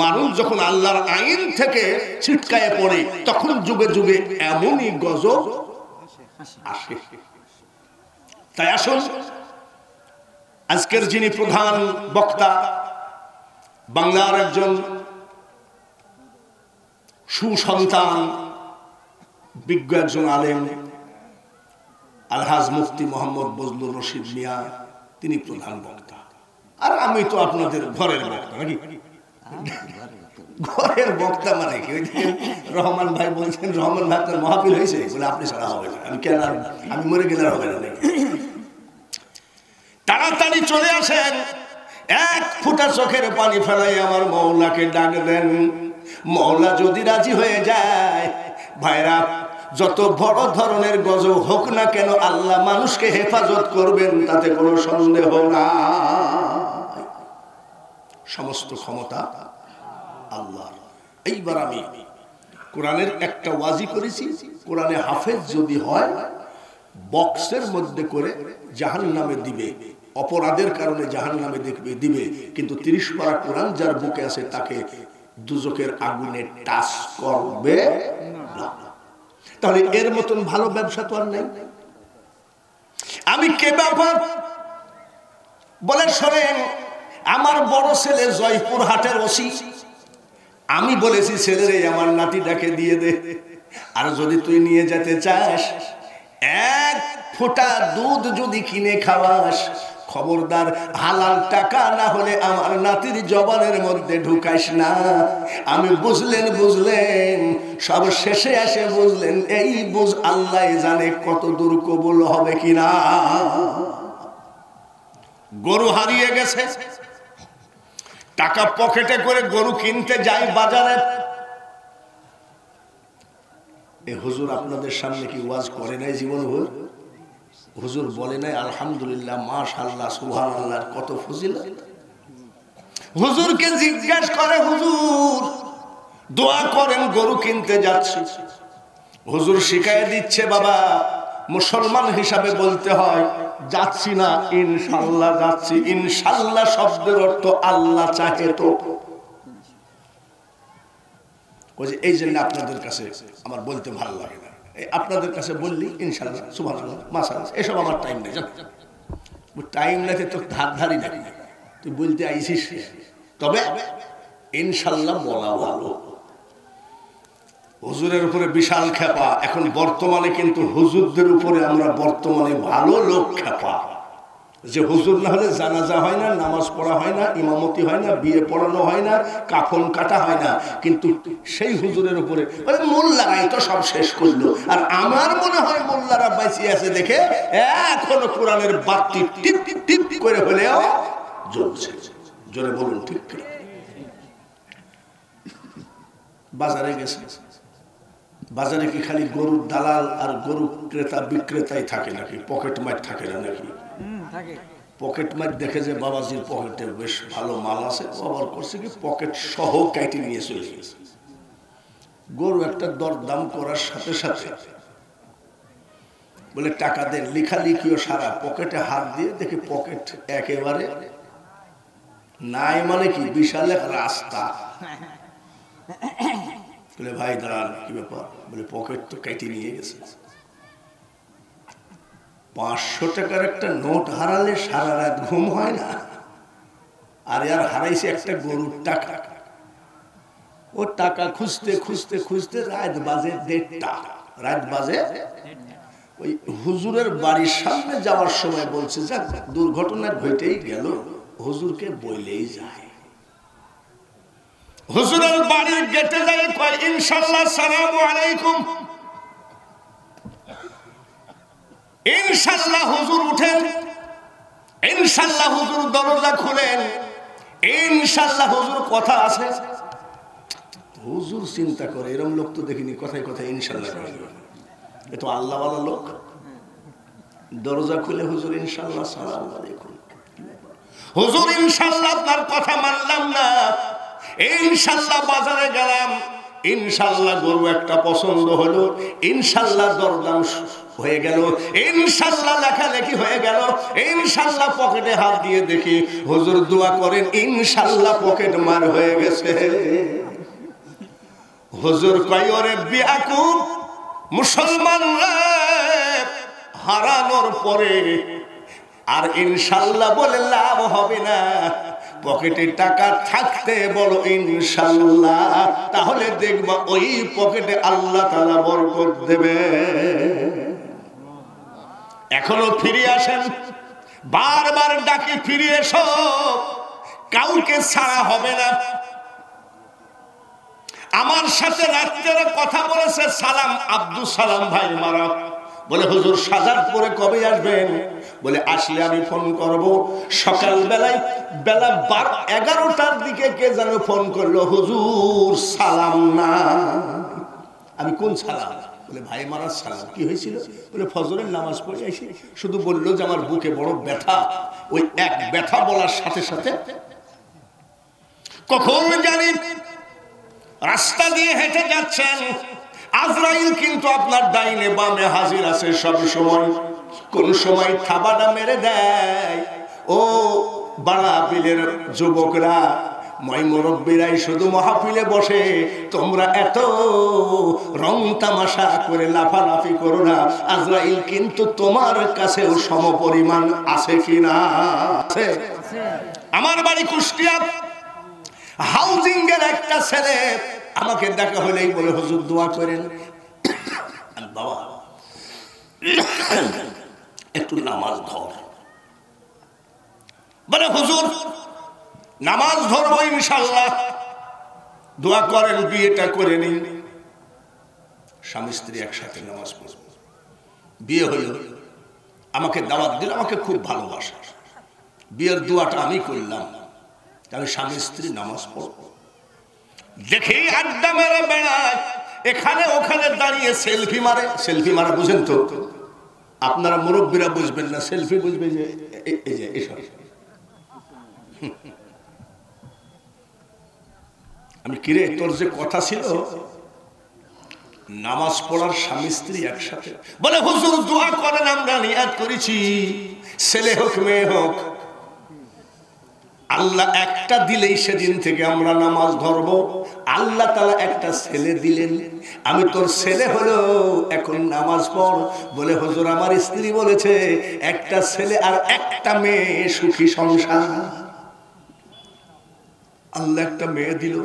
মানুষ যখন আল্লাহর আইন থেকে ছিটকায়ে পড়ে, তখন যুগে যুগে এমনই গজব আসে। তাই আসুন, আজকের যিনি প্রধান বক্তা, বাংলার একজন সুসন্তান, বিজ্ঞ একজন আলেম, আলহাজ মুফতি মোহাম্মদ বজলুর রশিদ মিয়া, তিনি প্রধান বক্তা। আর আমি তো আপনাদের ঘরের বক্তা, নাকি? ঘরের বক্তা মানে কি? রহমান ভাই বলছেন, রহমান ভাই আপনার মাহফিল হয়েছে বলে আপনি ছাড়া হবে না। আমি কেন, আমি মরে গেলে হবে না। তাড়াতাড়ি চলে আসেন, 1 ফোঁটা চোখের পানি ফেলাই আমার মওলাকে ডাক দেন। মওলা যদি রাজি হয়ে যায়, ভাইরা যত বড় ধরনের গজব হোক না কেন, আল্লাহ মানুষকে হেফাজত করবেন, তাতে কোনো সন্দেহ না। সমস্ত ক্ষমতা আল্লাহর। এইবার আমি কোরআনের একটা ওয়াজি করেছি, কোরআনে হাফেজ যদি হয় বক্সের মধ্যে করে জাহান্নামে দিবে, অপরাধের কারণে জাহান্নামে দিবে, কিন্তু 30 পারা কোরআন যার বুকে আছে তাকে দুজকের আগুনে টাচ করবে না। তাহলে এর মতন ভালো ব্যবসা তো আর নেই। আমি কে ব্যাপার বলে শোনেন, আমার বড় ছেলে জয়পুর হাটের ওসি, আমি বলেছি ছেলেরে আমার নাতিটাকে দিয়ে দে, আর যদি তুই নিয়ে যেতে চাস, 1 ফোঁটা দুধ যদি কিনে খাওয়াস, খবরদার হালাল টাকা না হলে আমার নাতির জবানের মধ্যে ঢুকাইস না। আমি বুঝলেন, সব শেষে আসে বুঝলেন, এই বুঝ আল্লাহ জানে কত দূর কবুল হবে কিনা। গরু হারিয়ে গেছে, টাকা পকেটে করে গরু কিনতে যাই বাজারে। এই হুজুর আপনাদের সামনে কি ওয়াজ করে নাই জীবনভর? হুজুর বলে নাই আলহামদুলিল্লাহ, মাশাআল্লাহ, সুবহানাল্লাহ, কত ফজিলত? হুজুরকে জিজ্ঞাসা করে, হুজুর দোয়া করেন, গরু কিনতে যাচ্ছি। হুজুর শিখাইয়ে দিচ্ছে, বাবা মুসলমান হিসাবে বলতে হয় যাচ্ছি না, ইনশাআল্লাহ যাচ্ছি। ইনশাআল্লাহ শব্দের অর্থ আল্লাহ চাহে তো। এই জন্য আপনাদের কাছে আমার বলতে ভালো লাগে না। আপনাদের কাছে বললি ইনশাআল্লাহ, সুবহানাল্লাহ, মাশাআল্লাহ, এসব আমার টাইম নেই। টাইম নাকি তো ধারধারি নাকি, তুই বলতে আইসিস। তবে ইনশাআল্লাহ বলা ভালো। হুজুরের উপরে বিশাল খেপা। এখন বর্তমানে কিন্তু হুজুরদের উপরে আমরা বর্তমানে ভালো লোক খেপা, যে হুজুর না হলে জানাজা হয় না, নামাজ পড়া হয় না, ইমামতি হয় না, বিয়ে পড়ানো হয় না, কাফন কাটা হয় না। কিন্তু সেই হুজুরের উপরে মোল্লারাই তো সব শেষ করলো। আর আমার মনে হয় মোল্লারা বাঁচিয়ে আছে দেখে এখনো কোরআনের বাতি টিপ টিপ করে হলেও জ্বলছে। জোরে বলুন ঠিক কিনা? বাজারে গেছে, বাজারে কি খালি গরুর দালাল আর গরু ক্রেতা বিক্রেতাই থাকে নাকি? পকেট মার থাকে না নাকি? পকেট মার দেখে যে বাবাজির পকেটে বেশ ভালো মাল আছে, আবার করছে কি পকেট সহ কেটে নিয়ে চলে গেছে। গরু একটা দরদাম করার সাথে সাথে বলে টাকা দেন, লেখালেখিও সারা, পকেটে হাত দিয়ে দেখি পকেট একেবারে নাই। মানে কি বিশাল এক রাস্তা। বলে ভাই দাঁড়ান, কি ব্যাপার? বলে পকেট তো কেটে নিয়ে গেছে। 500 টাকার একটা নোট হারালে সারা রাত ঘুম হয় না, আর হারাইছে একটা গরুর টাকা। ও টাকা খুঁজতে খুঁজতে খুঁজতে রাত বাজে 1:30। রাত বাজে, ওই হুজুরের বাড়ির সামনে যাওয়ার সময় বলছে যাক দুর্ঘটনা ঘটেই গেল, হুজুরকে বইলেই যায়। হুজুরের বাড়ির গেটে যায়, কয় ইনশাআল্লাহ আসসালামু আলাইকুম। ইনশাআল্লাহ হুজুর উঠেন, ইনশাআল্লাহ হুজুর দরজা খুলেন, ইনশাআল্লাহ হুজুর কথা আছে। হুজুর চিন্তা করে এরকম লোক তো দেখিনি, কথায় কথায় ইনশাআল্লাহ। এ তো আল্লাহওয়ালা লোক। দরজা খুলে হুজুর ইনশাআল্লাহ আসসালামু আলাইকুম। হুজুর ইনশাআল্লাহ আপনার কথা মানলাম না, ইনশাআল্লাহ বাজারে গেলাম, ইনশাআল্লাহ গরু একটা পছন্দ হলো, ইনশাআল্লাহ দরদাম হয়ে গেল, ইনশাআল্লাহ লেখালেখি হয়ে গেল, ইনশাআল্লাহ পকেটে হাত দিয়ে দেখি হুজুর দোয়া করেন, ইনশাআল্লাহ পকেট মার হয়ে গেছে। হুজুর কয় ওরে বিয়াকুব, মুসলমানরা হারানোর পরে আর ইনশাআল্লাহ বলে লাভ হবে না। পকেটে টাকা থাকতে বলো ইনশাআল্লাহ, তাহলে দেখবা ওই পকেটে আল্লাহ তাআলা বরকত দেবে। এখনো ফিরে আসেন, বারবার ডাকি ফিরে এসো, কাউকে ছাড়া হবে না। আমার সাথে রাত্রে কথা বলেছে সালাম, আব্দুল সালাম ভাই মারা। বলে হুজুর শাহজাদপুরে কবে আসবেন? বলে আসলে আমি ফোন করব। সকাল বেলায় বেলা 11টার দিকে কে যেন ফোন করলো, হুজুর সালাম না। আমি কোন সালাম? বলে ভাই মারার সালাম। কি হয়েছিল? বলে ফজরের নামাজ পড়ে আসি, শুধু বললো যে আমার বুকে বড় ব্যথা। ওই এক ব্যথা বলার সাথে সাথে কখন জানি রাস্তা দিয়ে হেঁটে যাচ্ছেন, আজরাইল কিন্তু আপনার ডাইনে বামে হাজির আছে সব সময়। কোন সময় থাবাটা মেরে দেয়। ও বাড়াবিলের যুবকরা, মই মুরব্বীরাই শুধু মাহফিলে বসে, তোমরা এত রং তামাশা করে লাফালাফি করো না। আজরাইল কিন্তু তোমার কাছেও সমপরিমাণ আছে কিনা? আছে। আমার বাড়ি কুষ্টিয়া, হাউজিং এর একটা ছেলে আমাকে দেখা হলেই বলে হুজুর দোয়া করেন। বাবা একটু নামাজ ধর। বলে হুজুর নামাজ ধরবো ইনশাআল্লাহ, দোয়া করেন বিয়েটা করে নিন। স্বামী স্ত্রী একসাথে নামাজ পড়ব। বিয়ে হইল, আমাকে দাওয়াত দিল, আমাকে খুব ভালোবাসে। বিয়ের দোয়াটা আমি করলাম। তাহলে স্বামী স্ত্রী নামাজ পড়ব, দেখি আড্ডা মেরে বেড়ায়, এখানে ওখানে দাঁড়িয়ে সেলফি মারে। সেলফি মারা বুঝেন তো? আপনারা মুরব্বীরা বুঝবেন না, সেলফি বুঝবে যে এই যে এসব। আমি কিরে, তোর যে কথা ছিল নামাজ পড়ার স্বামী স্ত্রী একসাথে, বলে হুজুর দোয়া করেন, আমরা নিয়াত করেছি ছেলে হোক মেয়ে হোক, আল্লাহ একটা দিলেই সেদিন থেকে আমরা নামাজ ধরব। আল্লাহ তাআলা একটা ছেলে দিলেন, আমি তোর ছেলে হলো, এখন নামাজ পড়। বলে হুজুর আমার স্ত্রী বলেছে একটা ছেলে আর একটা মেয়ে সুখী সংসার, আল্লাহ একটা মেয়ে দিল,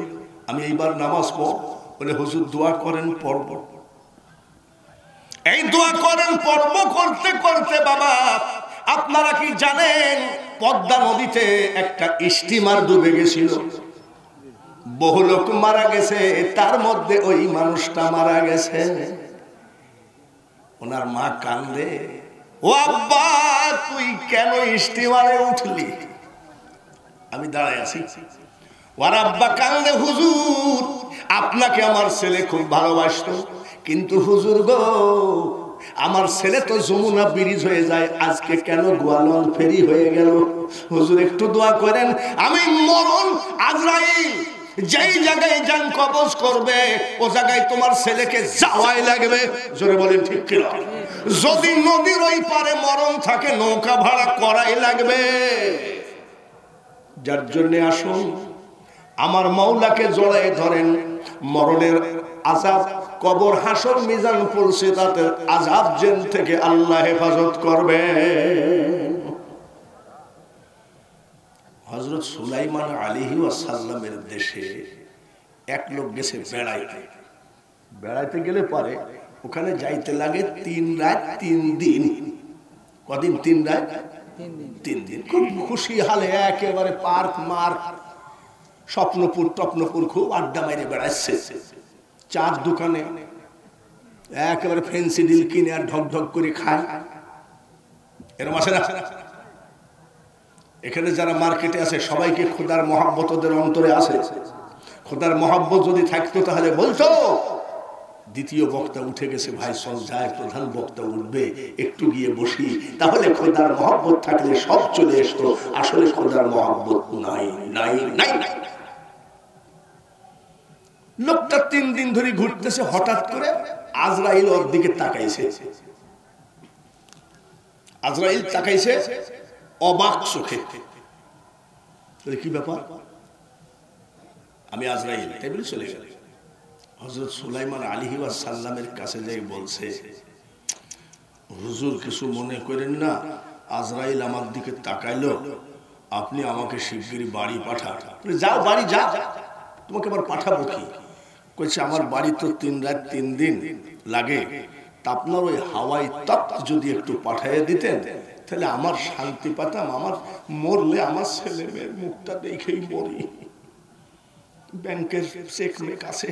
আমি এইবার নামাজ পড়। বলে হুজুর দোয়া করেন, পড়ব। এই দোয়া করেন পড়ব করতে করতে বাবা, আপনারা কি জানেন পদ্মা নদীতে একটা স্টিমার ডুবে গেছিল, বহু লোক মারা গেছে, তার মধ্যে ওই মানুষটা মারা গেছে। ওনার মা কান্দে, ও আব্বা তুই কেন স্টিমারে উঠলি? আমি দাঁড়ায় আছি। ওর আব্বা কান্দে, হুজুর আপনাকে আমার ছেলে খুব ভালোবাসতো, কিন্তু হুজুর গো আমার ছেলে তো যমুনা ব্রিজ হয়ে যায়, আজকে কেন গোয়ালন ফেরি হয়ে গেল? হুজুর একটু দোয়া করেন, আমি মরণ আজরাইল যেই জায়গায় যান কবজ করবে ও জায়গায় তোমার ছেলেকে যাওয়াই লাগবে। জোরে বলেন ঠিক কিনা? যদি নদীর ওই পারে মরণ থাকে নৌকা ভাড়া করাই লাগবে। যার জন্য আসুন আমার মাওলাকে জড়ায় ধরেন, মরণের আযাব, কবর, হাসর, মিজান, পুলসিরাতের আযাব জেন থেকে আল্লাহ হেফাজত করবে। হযরত সুলাইমান আলাইহিস সালামের দেশে এক লোক গেছে বেড়াইতে। বেড়াইতে গেলে পরে ওখানে যাইতে লাগে 3 রাত 3 দিন। কদিন? 3 রাত 3 দিন। খুব খুশি হালে একেবারে পার্ক মার্ক স্বপ্নপুর টপ্নপুর খুব আড্ডা মাইরে বেড়াচ্ছে। চার দোকানে একেবারে ফেন্সি ডিল কিনে আর ঢক ঢক করে খায়। এরকম আছে না? এখানে যারা মার্কেটে আছে সবাইকে খোদার মহব্বত ওদের অন্তরে আছে। খোদার মহব্বত যদি থাকতো তাহলে বলতো দ্বিতীয় বক্তা উঠে গেছে, ভাই চল যায়, প্রধান বক্তা উঠবে, একটু গিয়ে বসি। তাহলে খোদার মহব্বত থাকলে সব চলে আসতো। আসলে খোদার মহব্বত নাই নাই নাই। লোকটা 3 দিন ধরে ঘুরতেছে, হঠাৎ করে আজরাইল ওর দিকে তাকাইছে। আজরাইল তাকাইছে অবাক চোখে। কি ব্যাপার? আমি আজরাইল, তাই বলে চলে গেল। হযরত সুলাইমান আলাইহিস সালামের কাছে যাই বলছে, হুজুর কিছু মনে করেন না, আজরাইল আমার দিকে তাকাইলো, আপনি আমাকে শিগগিরই বাড়ি পাঠান। যাও বাড়ি যা, তোমাকে আবার পাঠাবো কি? কইছে আমার বাড়ি তো 3 রাত 3 দিন লাগে, তা আপনার ওই হাওয়াই তপ্ত যদি একটু পাঠাইয়া দিতেন তাহলে আমার শান্তি পেতাম, আমার মরলে আমার ছেলে মেয়ের মুখটা দেখেই মরি। ব্যাংকের চেক মেক আছে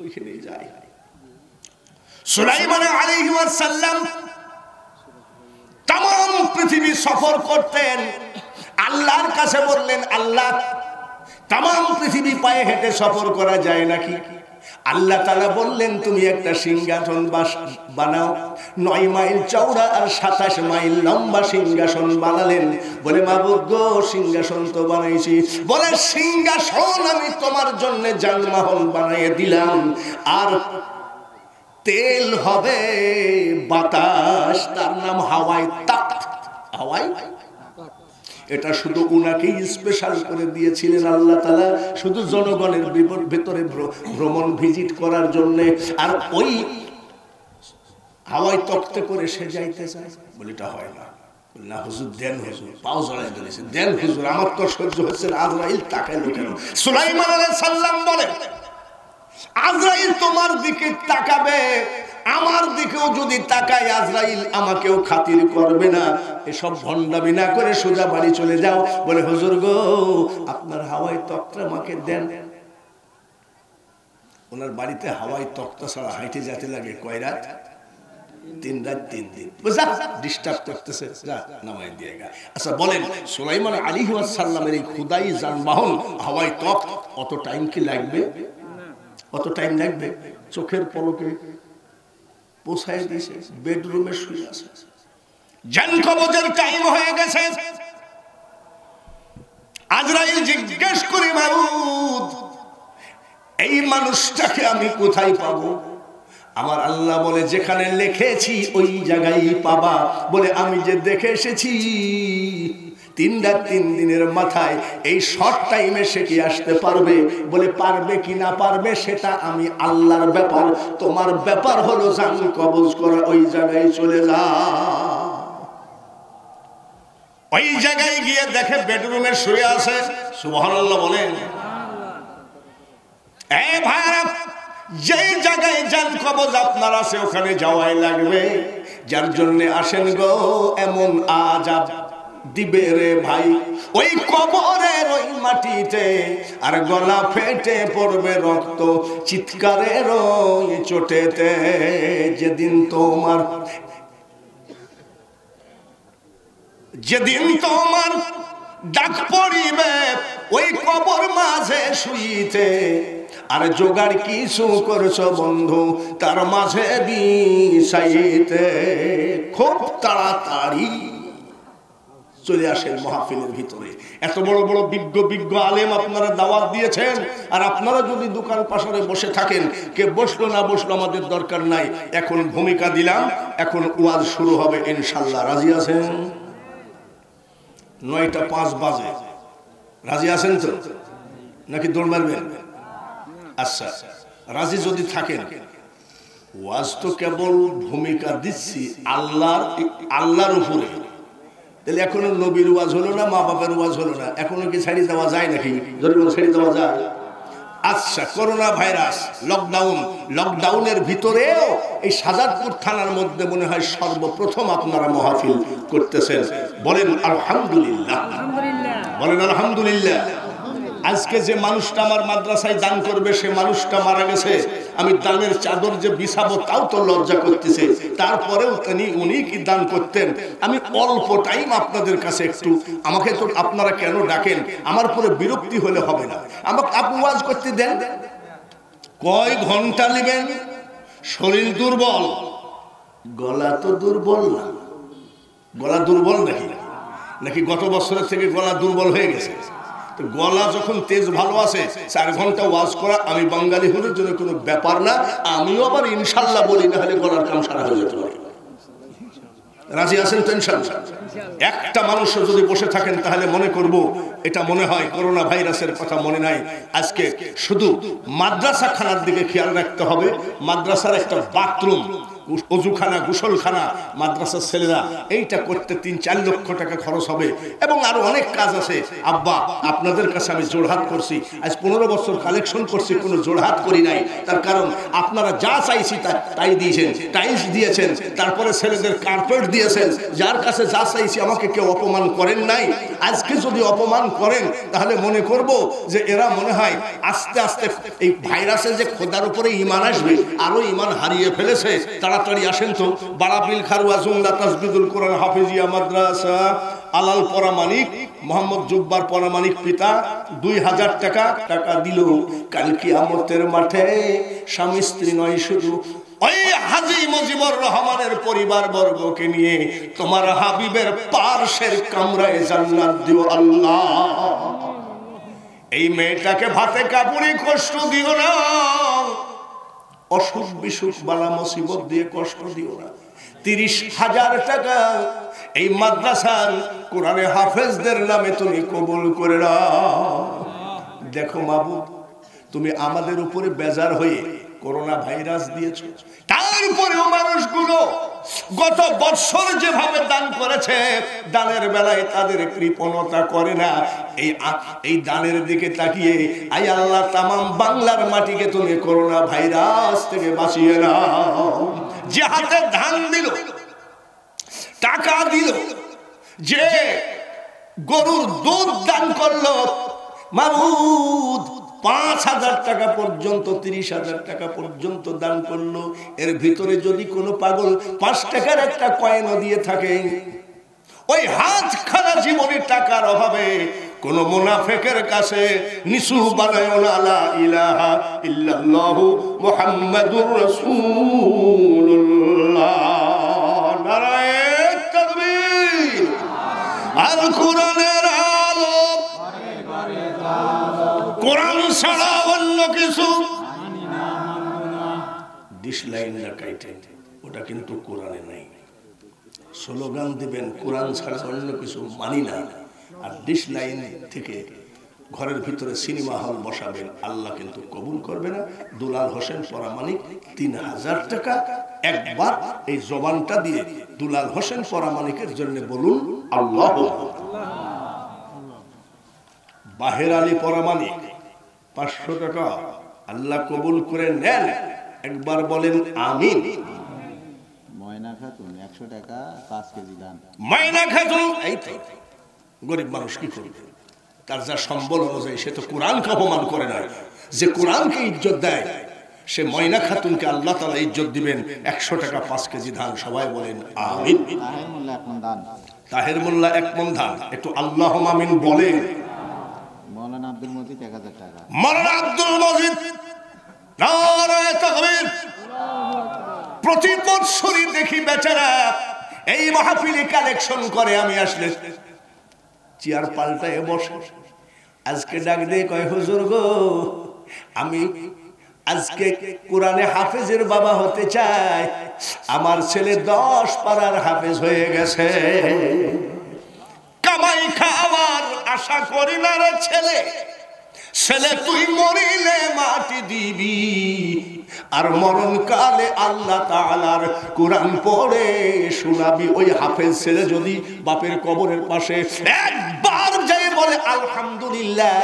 ওইখানে যাই। সুলাইমান আলাইহিস সালাম तमाम পৃথিবী সফর করতেন, আল্লাহর কাছে বললেন, আল্লাহ तमाम পৃথিবী পায়ে হেঁটে সফর করা যায় নাকি? আল্লাহ তাআলা বললেন তুমি একটা সিংহাসন বানাও, 9 মাইল চওড়া আর 27 মাইল লম্বা সিংহাসন বানালেন। বলে মাবুদ গো সিংহাসন তো বানাইছি, বলে সিংহাসন আমি তোমার জন্য যানবাহন বানিয়ে দিলাম, আর তেল হবে বাতাস, তার নাম হাওয়াই তাক্ত। হাওয়াই এটা শুধু উনাকেই স্পেশাল করে দিয়েছিলেন আল্লাহ তাআলা, শুধু জনগণের ভিতরে ভ্রমণ ভিজিট করার জন্য। আর ওই হাওয়াই তক্তে করে সে যাইতে চায়, বলে এটা হয় না। না হুজুর দেন, হুজুর পাও জড়াই দিয়েছে, দেন হুজুর, আমার তো সহ্য হচ্ছে না। আজরাইল তাকাইলো কেন? সুলাইমান আলাইহিস সালাম বলে, আজরাইল তোমার দিকে তাকাবে, আমার দিকেও যদি তাকায় আজরাইল আমাকেও খাতির করবে না। এসব ভণ্ডামি না করে সোজা বাড়ি চলে যাও। বলে হুজুর গো আপনার হাওয়াই তক্তা আমাকে দেন। ওনার বাড়িতে হাওয়াই তক্তা ছাড়া হাইটে যেতে লাগে কয় রাত? 3 রাত 3 দিন বুঝা ডিস্টার্ব করতেছে যা নামাই দিয়েগা। আচ্ছা বলেন সুলাইমান আলাইহিস সালামের এই খুদাই যানবাহন হাওয়াই তক অত টাইম কি লাগবে? অত টাইম লাগবে? চোখের পলকে পৌঁছায় দিয়েছে, বেডরুমে শুয়ে আছে, জান কবজের টাইম হয়ে গেছে। আজরাইল জিজ্ঞেস করে মাবুদ এই মানুষটাকে আমি কোথায় পাবো? আমার আল্লাহ বলে যেখানে লিখেছি ওই জায়গায় পাবা। বলে আমি যে দেখে এসেছি 3 রাত 3 দিনের মাথায় এই শর্ট টাইমে সে কি আসতে পারবে? বলে পারবে কি না পারবে সেটা আমি আল্লাহর ব্যাপার, তোমার ব্যাপার হলো জান কবজ করা। ওই জায়গায় চলে যা। ওই জায়গায় গিয়ে দেখে বেডরুমে শুয়ে আছে। সুবহানাল্লাহ বলেন। এই ভাইরা যে জায়গায় জান কবজ আপনার আছে ওখানে যাওয়াই লাগবে। যার জন্য আসেন গো এমন আযাব দিবে রে ভাই ওই কবরের ওই মাটিতে, আর গলা ফেটে পড়বে রক্ত চিৎকারের ওই চোটেতে। যেদিন তোমার ডাক পড়িবে ওই কবর মাঝে শুইতে, আর জোগাড় কিছু করছো বন্ধু তার মাঝে বিছাইতে। খুব তাড়াতাড়ি চলে আসেন মাহফিলের ভিতরে। এত বড় বড় বিজ্ঞ আলেম আপনারা দাওয়াত দিয়েছেন, আর আপনারা যদি দোকান পাশারে বসে থাকেন, কে বসলো না বসলো আমাদের দরকার নাই। এখন ভূমিকা দিলাম, এখন ওয়াজ শুরু হবে ইনশাআল্লাহ। রাজি আছেন? 9টা 5 বাজে। রাজি আছেন তো নাকি দৌড় মারবেন? আচ্ছা রাজি যদি থাকেন, ওয়াজ তো কেবল ভূমিকা দিচ্ছি আল্লাহর উপরে। তাহলে এখনো নবীর ওয়াজ হলো না, মা বাবার ওয়াজ হলো না, এখনো কি ছাড়িয়ে দেওয়া যায় নাকি? যদি ছেড়ে দেওয়া যায়। আচ্ছা করোনা ভাইরাস লকডাউনের ভিতরেও এই সাজাদপুর থানার মধ্যে মনে হয় সর্বপ্রথম আপনারা মাহফিল করতেছেন। বলেন আলহামদুলিল্লাহ, বলেন আলহামদুলিল্লাহ। আজকে যে মানুষটা আমার মাদ্রাসায় দান করবে সে মানুষটা মারা গেছে। আমি দানের চাদর যে বিছাবো তাও তো লজ্জা করতেছে, তারপরেও উনি কি দান করতেন। আমি অল্প টাইম আপনাদের কাছে একটু, আমাকে তো আপনারা কেন ডাকেন? আমার পরে বিরক্তি হলে হবে না, আমাকে আপনি ওয়াজ করতে দেন। কয় ঘন্টা নেবেন? শরীর দুর্বল, গলা তো দুর্বল না। গলা দুর্বল নাকি গত বছরের থেকে গলা দুর্বল হয়ে গেছে? গলা যখন তেজ ভালো আছে 4 ঘন্টা ওয়াজ করা আমি বাঙালি হলে জন্য কোনো ব্যাপার না। আমিও আবার ইনশাল্লাহ বলি, না হলে গলার কাম সারা হয়ে যেতে পারে। রাজি আছেন তো ইনশাল্লাহ? একটা মানুষ যদি বসে থাকেন তাহলে মনে করব এটা মনে হয় করোনা ভাইরাসের কথা মনে নাই। আজকে শুধু মাদ্রাসা খানার দিকে খেয়াল রাখতে হবে। মাদ্রাসার একটা বাথরুম, অজুখানা, গোসলখানা মাদ্রাসার ছেলেরা এইটা করতে 3-4 লক্ষ টাকা খরচ হবে, এবং আরো অনেক কাজ আছে। আব্বা আপনাদের কাছে আমি জোড়হাত করছি, আজ 15 বছর কালেকশন করছি, কোনো জোড়হাত করি নাই। তার কারণ আপনারা যা চাইছি তাই দিয়েছেন, টাইলস দিয়েছেন, তারপরে ছেলেদের কার্পেট দিয়েছেন। যার কাছে যা চাইছি আমাকে কেউ অপমান করেন নাই। আজকে যদি অপমান করেন তাহলে মনে করব যে এরা মনে হয় আস্তে আস্তে এই ভাইরাসের যে খোদার উপরে ঈমান আসবে আরো ঈমান হারিয়ে ফেলেছে। তাড়াতাড়ি আসেন তো। বারাবিল খারুয়া জুমলা তাসবিদুল কোরআন হাফিজিয়া মাদ্রাসা আলাল পরামানিক মোহাম্মদ জুব্বার পরামানিক পিতা 2000 টাকা দিল। কাল কিয়ামতের মাঠে স্বামী স্ত্রী নয়, শুধু ওই হাজী মুজিবুর রহমানের পরিবার বর্গকে নিয়ে তোমার হাবিবের পার্শ্বের কামরায় জান্নাত দিও আল্লাহ। এই মেয়েটাকে ভাতে কাপড়ে কষ্ট দিও না, অসুখ বিসুখ বালা মুসিবত দিয়ে কষ্ট দিও না। 30,000 টাকা এই মাদ্রাসার কোরআনে হাফেজদের নামে তুমি কবুল করে নাও। দেখো মাবুদ, তুমি আমাদের উপরে বেজার হয়ে করোনা ভাইরাস দিয়েছো, তারপরেও মানুষগুলো গত বছর যেভাবে দান করেছে দানের বেলায় তাদের কৃপণতা করে না। এই দানের দিকে তাকিয়ে আই আল্লাহ তামাম বাংলার মাটিকে তুমি করোনা ভাইরাস থেকে বাঁচিয়ে নাও। যে হাতে ধান দিল, টাকা দিল, যে গরুর দুধ দান করলো, মাবুদ 5,000 টাকা পর্যন্ত, 30,000 টাকা পর্যন্ত দান করলো। এর ভিতরে যদি কোনো পাগল 5 টাকার একটা কয়েনও দিয়ে থাকে, ওই হাত খানা জীবনের টাকার অভাবে কোন মুনাফিকের কাছে নিসু বানায় না, লা ইলাহা ইল্লাল্লাহু মুহাম্মাদুর রাসূলুল্লাহ। নারায়ে তাকবীর। আল কোরআনের আলো, কোরআন ছাড়া অন্য কিছু ডিসলাইন না কাইটে, ওটা কিন্তু কোরআনে নাই। স্লোগান দিবেন কোরআন ছাড়া অন্য কিছু মানি না, আর ডিসলাইন থেকে ঘরের ভিতরে সিনেমা হল বসাবেন, আল্লাহ কিন্তু কবুল করবে না। দুলাল হোসেন পরামানিক 3,000 টাকা একবার এই জবানটা দিয়ে দুলাল হোসেন পরামানিকের জন্য বলুন আল্লাহু আকবার। বাহের আলী পরামানিক 500 টাকা আল্লাহ কবুল করে নেন, একবার বলেন আমিন। ময়না খাতুন 100 টাকা 5 কেজি দান। ময়না খাতুন, এই তো গরিব মানুষ কি করবে, তার যা সম্বল অনুযায়ী, সে তো কোরআনকে অপমান করে না, যে কোরআনকে ইজ্জত দেয়, সে ময়না খাতুনকে আল্লাহ তাআলা ইজ্জত দিবেন। 100 টাকা 5 কেজি ধান, সবাই বলেন আমিন। তাহের মোল্লা 1 মণ দান। তাহের মোল্লা 1 মণ ধান, একটু আল্লাহুম্মা আমিন বলেন। মাওলানা আব্দুল মজিদ 1000 টাকা। মাওলানা আব্দুল মজিদ, নারায়ে তাকবীর। প্রতি বছরই দেখি বেচারা এই মাহফিলে কালেকশন করে, আমি আসলে চেয়ার পাল্টায় বসে। আজকে ডাক দিয়ে কয়, হুজুর গো, আমি আজকে কোরআনে হাফেজের বাবা হতে চাই, আমার ছেলে 10 পারার হাফেজ হয়ে গেছে, কামাই খাওয়ার আশা করি না রে ছেলে, ছেলে তুই মরিলে মাটি দিবি, আর মরণকালে আল্লাহ তাআলার কোরআন পড়ে শোনাবি। ওই হাফেজ ছেলে যদি বাপের কবরের পাশে একবার যাই বলে আলহামদুলিল্লাহ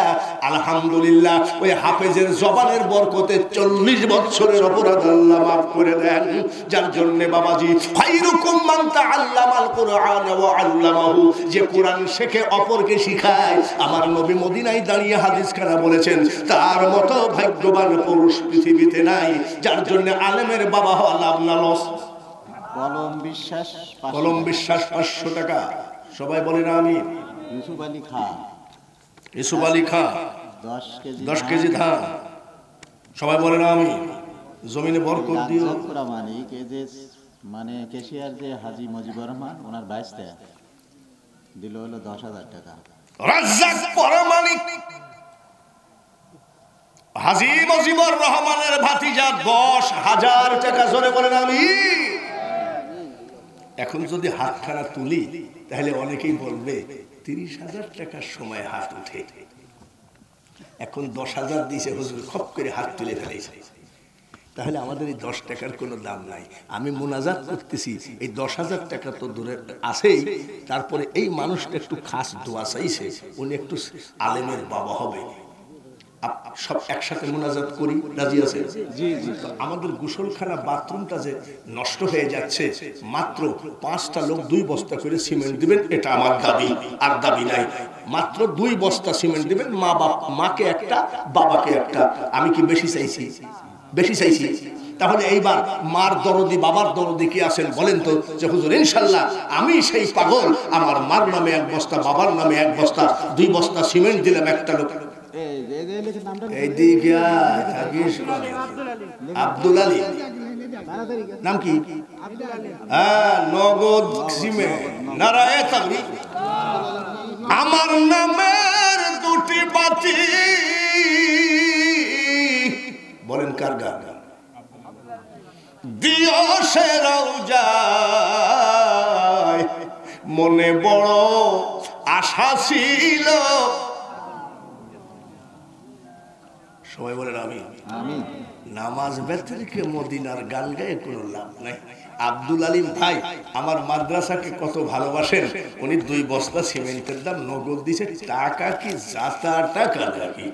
আলহামদুলিল্লাহ, ওই হাফেজের জবানের বরকতে 40 বছরের অপরাধ আল্লাহ মাফ করে দেন। যার জন্য বাবাজি, খায়রুকুম মান তাআল্লামাল কুরআন ওয়া আল্লামাহু, যে কোরআন শেখে অপরকে শিখায়। আমার নবী মদিনায় দাঁড়িয়ে হাদিস খানা বলেছেন, তার মতো ভাগ্যবান পুরুষ পৃথিবীতে নাই। যার জন্য আলেমের বাবা হওয়া লাভ না লস। কলম বিশ্বাস 500 কলম বিশ্বাস 500 টাকা, সবাই বলেন আমিন। ইউসুফ আলী খান, ইউসুফ আলী খান 10 কেজি ধান, সবাই বলেন আমিন। জমিনে বরকত দিও। পরামানিক এই যে মানে কেশিয়ার যে হাজী মুজিবুর রহমান, ওনার 22 টাকা দিল হলো 10,000 টাকা। রাজ্জাক পরামানিক হাজী মুজিবুর রহমানের ভাতিজা 10,000 টাকা, জোরে বলেন আমিন। এখন যদি হাতখানা তুলি তাহলে অনেকেই বলবে 30,000 টাকার সময় হাত উঠে, এখন 10,000 দিয়েছে হুজুর, খপ করে হাত তুলে ফেলেছে, তাহলে আমাদের এই 10 টাকার কোনো দাম নাই। আমি মুনাজাত করতেছি, এই 10,000 টাকা তো দূরে আছেই, তারপরে এই মানুষটা একটু খাস দোয়া চাইছে, উনি একটু আলেমের বাবা হবে, সব একসাথে মুনাজাত করি, রাজি আছে? জি জি। আমাদের গোসলখানা বাথরুমটা যে নষ্ট হয়ে যাচ্ছে, মাত্র 5টা লোক 2 বস্তা করে সিমেন্ট দিবেন, এটা আমার দাবি, আর দাবি নাই। মাত্র 2 বস্তা সিমেন্ট দিবেন, মাকে একটা, বাবাকে একটা। আমি কি বেশি চাইছি? বেশি চাইছি? তাহলে এইবার মার দরদি বাবার দরদি কি আছেন বলেন তো, যে হুজুর ইনশাল্লাহ আমি সেই পাগল, আমার মার নামে 1 বস্তা, বাবার নামে 1 বস্তা, 2 বস্তা সিমেন্ট দিলাম একটা লোক। এইদিকে থাকিস আব্দুল আলী, নাম কি? হ্যাঁ, নগদ সিমেন্ট। নারায়ে তাকবীর। আমার নামের 2টি বাতি, বলেন কার গান? দিও সে রওজায়, মনে বড় আশা ছিল। সবাই বলেন আমিন। আমিন। নামাজ ব্যতিরেকে মদিনার গান গায়ে কোনো লাভ নাই। আব্দুল আলিম ভাই আমার মাদ্রাসাকে কত ভালোবাসেন, উনি 2 বস্তা সিমেন্টের দাম নগদ দিয়েছে। টাকা কি জাতা টাকা নাকি?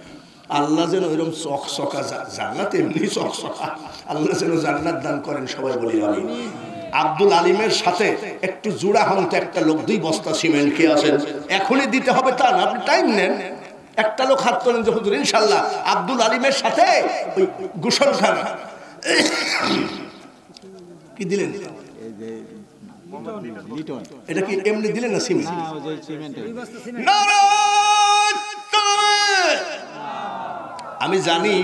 আল্লাহ যেন ওইরকম চকচকা জান্নাত, এমনি চকচকা আল্লাহ যেন জান্নাত দান করেন, সবাই বলি আমিন। আব্দুল আলিমের সাথে একটু জোড়া হন তো, একটা লোক 2 বস্তা সিমেন্ট কে আসেন, এখনই দিতে হবে তা না, আপনি টাইম নেন, একটা লোক হাত তোলেন যে হুজুর ইনশাআল্লাহ আব্দুল আলিমের সাথে ওই গোসলখানা কি দিলেন? এই যে লিটন, এটা কি এমনি দিলেন না সিমেন্ট? না ওই যে সিমেন্টের। আমি জানি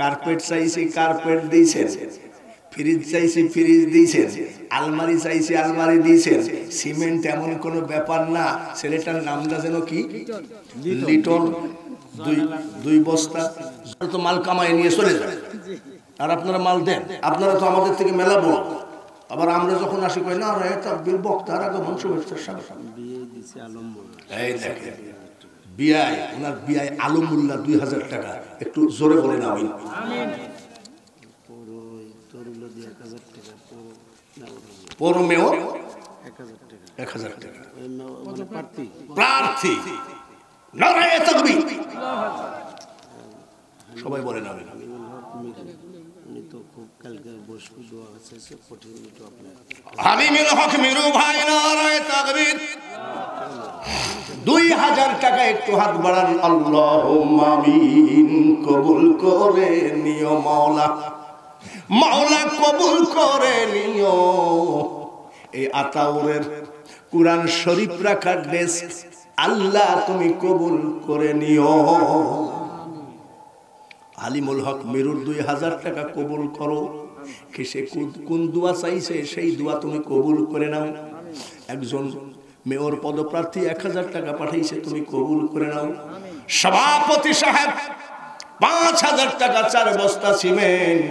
কার্পেট চাইছি কার্পেট দিয়েছেন, ফ্রিজ চাইছি ফ্রিজ দিয়েছেন, আলমারি চাইছি আলমারি দিয়েছেন। সিমেন্ট এমন কোনো ব্যাপার না। ছেলেটার নামটা যেন কি? লিটন। দুই বস্তা তো মাল কামাই নিয়ে চলে যায়, আর আপনারা মাল দেন। আপনারা তো আমাদের থেকে মেলা বড়। আবার আমরা যখন আসি কই না রে তাকবীর বক্তার আগমন শুভেচ্ছার স্বাগত। এই দেখেন বিআই, ওনার বিআই আলমুল্লাহ 2000 টাকা। একটু জোরে বলেন আমিন। পৌর মেয়র 1000 টাকা প্রার্থী। নারায়ে তাকবীর। সবাই বলেন আমিন। হালিমুল হক মিরু ভাই নারায়ে তাকবীর। 2000 টাকা। একটু হাত বাড়ান। আল্লাহুম্মা আমিন। কবুল করে নিও মাওলা, মাওলা কবুল করে নিও। এই আতাউরের কুরআন শরীফ রাখার ডেস্ক আল্লাহ তুমি কবুল করে নিও। হালিমুল হক মিরুর 2000 টাকা কবুল করো। সে কোন দোয়া চাইছে সেই দোয়া তুমি কবুল করে নাও। একজন মেয়র পদপ্রার্থী 1000 টাকা পাঠাইছে, তুমি কবুল করে নাও। সভাপতি সাহেব 5000 টাকা 4 বস্তা সিমেন্ট,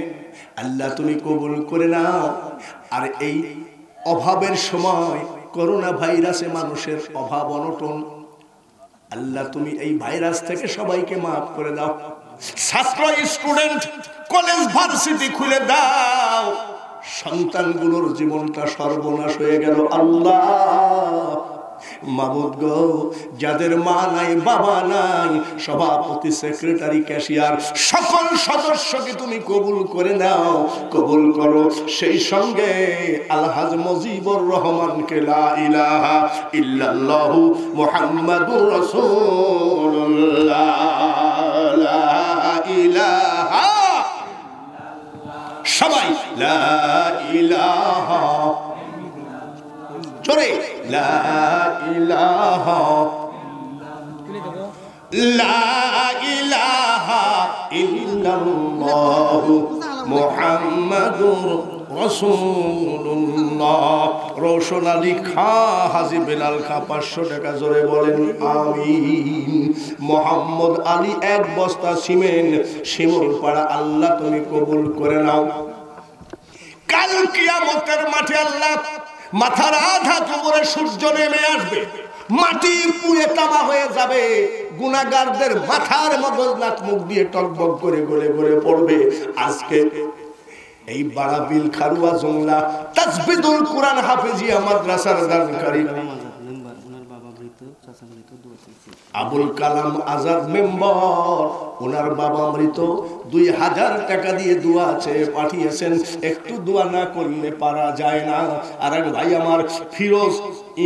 আল্লাহ তুমি কবুল করে নাও। আর এই অভাবের সময় করোনা ভাইরাসে মানুষের অভাব অনটন, আল্লাহ তুমি এই ভাইরাস থেকে সবাইকে মাফ করে দাও। ছাত্র স্টুডেন্ট কলেজ ভার্সিটি খুলে দাও। সন্তানগুলোর জীবনটা সর্বনাশ হয়ে গেল। আল্লাহ মাবুদ গো, যাদের মা নাই বাবা নাই, সভাপতি সেক্রেটারি ক্যাশিয়ার সকল সদস্যকে তুমি কবুল করে নাও, কবুল করো। সেই সঙ্গে আলহাজ মুজিবুর রহমানকে লা ইলাহা ইল্লাল্লাহু মুহাম্মাদুর রাসূলুল্লাহ লা ইলাহা, সবাই লা ইলাহা, জোরে লা ইলাহা লা ইলাহা ইল্লাল্লাহু মুহাম্মাদুর রাসূলুল্লাহ। রওশন আলী খাঁ, হাজী বেলাল খাঁ 500 টাকা। জোরে বলেন আমিন। মোহাম্মদ আলী 1 বস্তা সিমেন্ট, শিমুলপাড়া, আল্লাহ তুমি কবুল করে নাও। কাল কিয়ামতের মাঠে আল্লাহ মাথার আধা কবরে সূর্য নেমে আসবে, মাটি পুড়ে তামা হয়ে যাবে, গুনাহগারদের মাথার মগজ নাক মুখ দিয়ে টকবক করে গলে গলে পড়বে। আজকে এই বারাবিল খারুয়া জংলা তাজবিদুল কুরআন হাফেজিয়া মাদ্রাসার দানকারী আবুল কালাম আজাদ মেম্বার, ওনার বাবা মৃত, 2000 টাকা দিয়ে দোয়া চেয়ে পাঠিয়েছেন। একটু দোয়া না করলে পারা যায় না। আর এক ভাই আমার ফিরোজ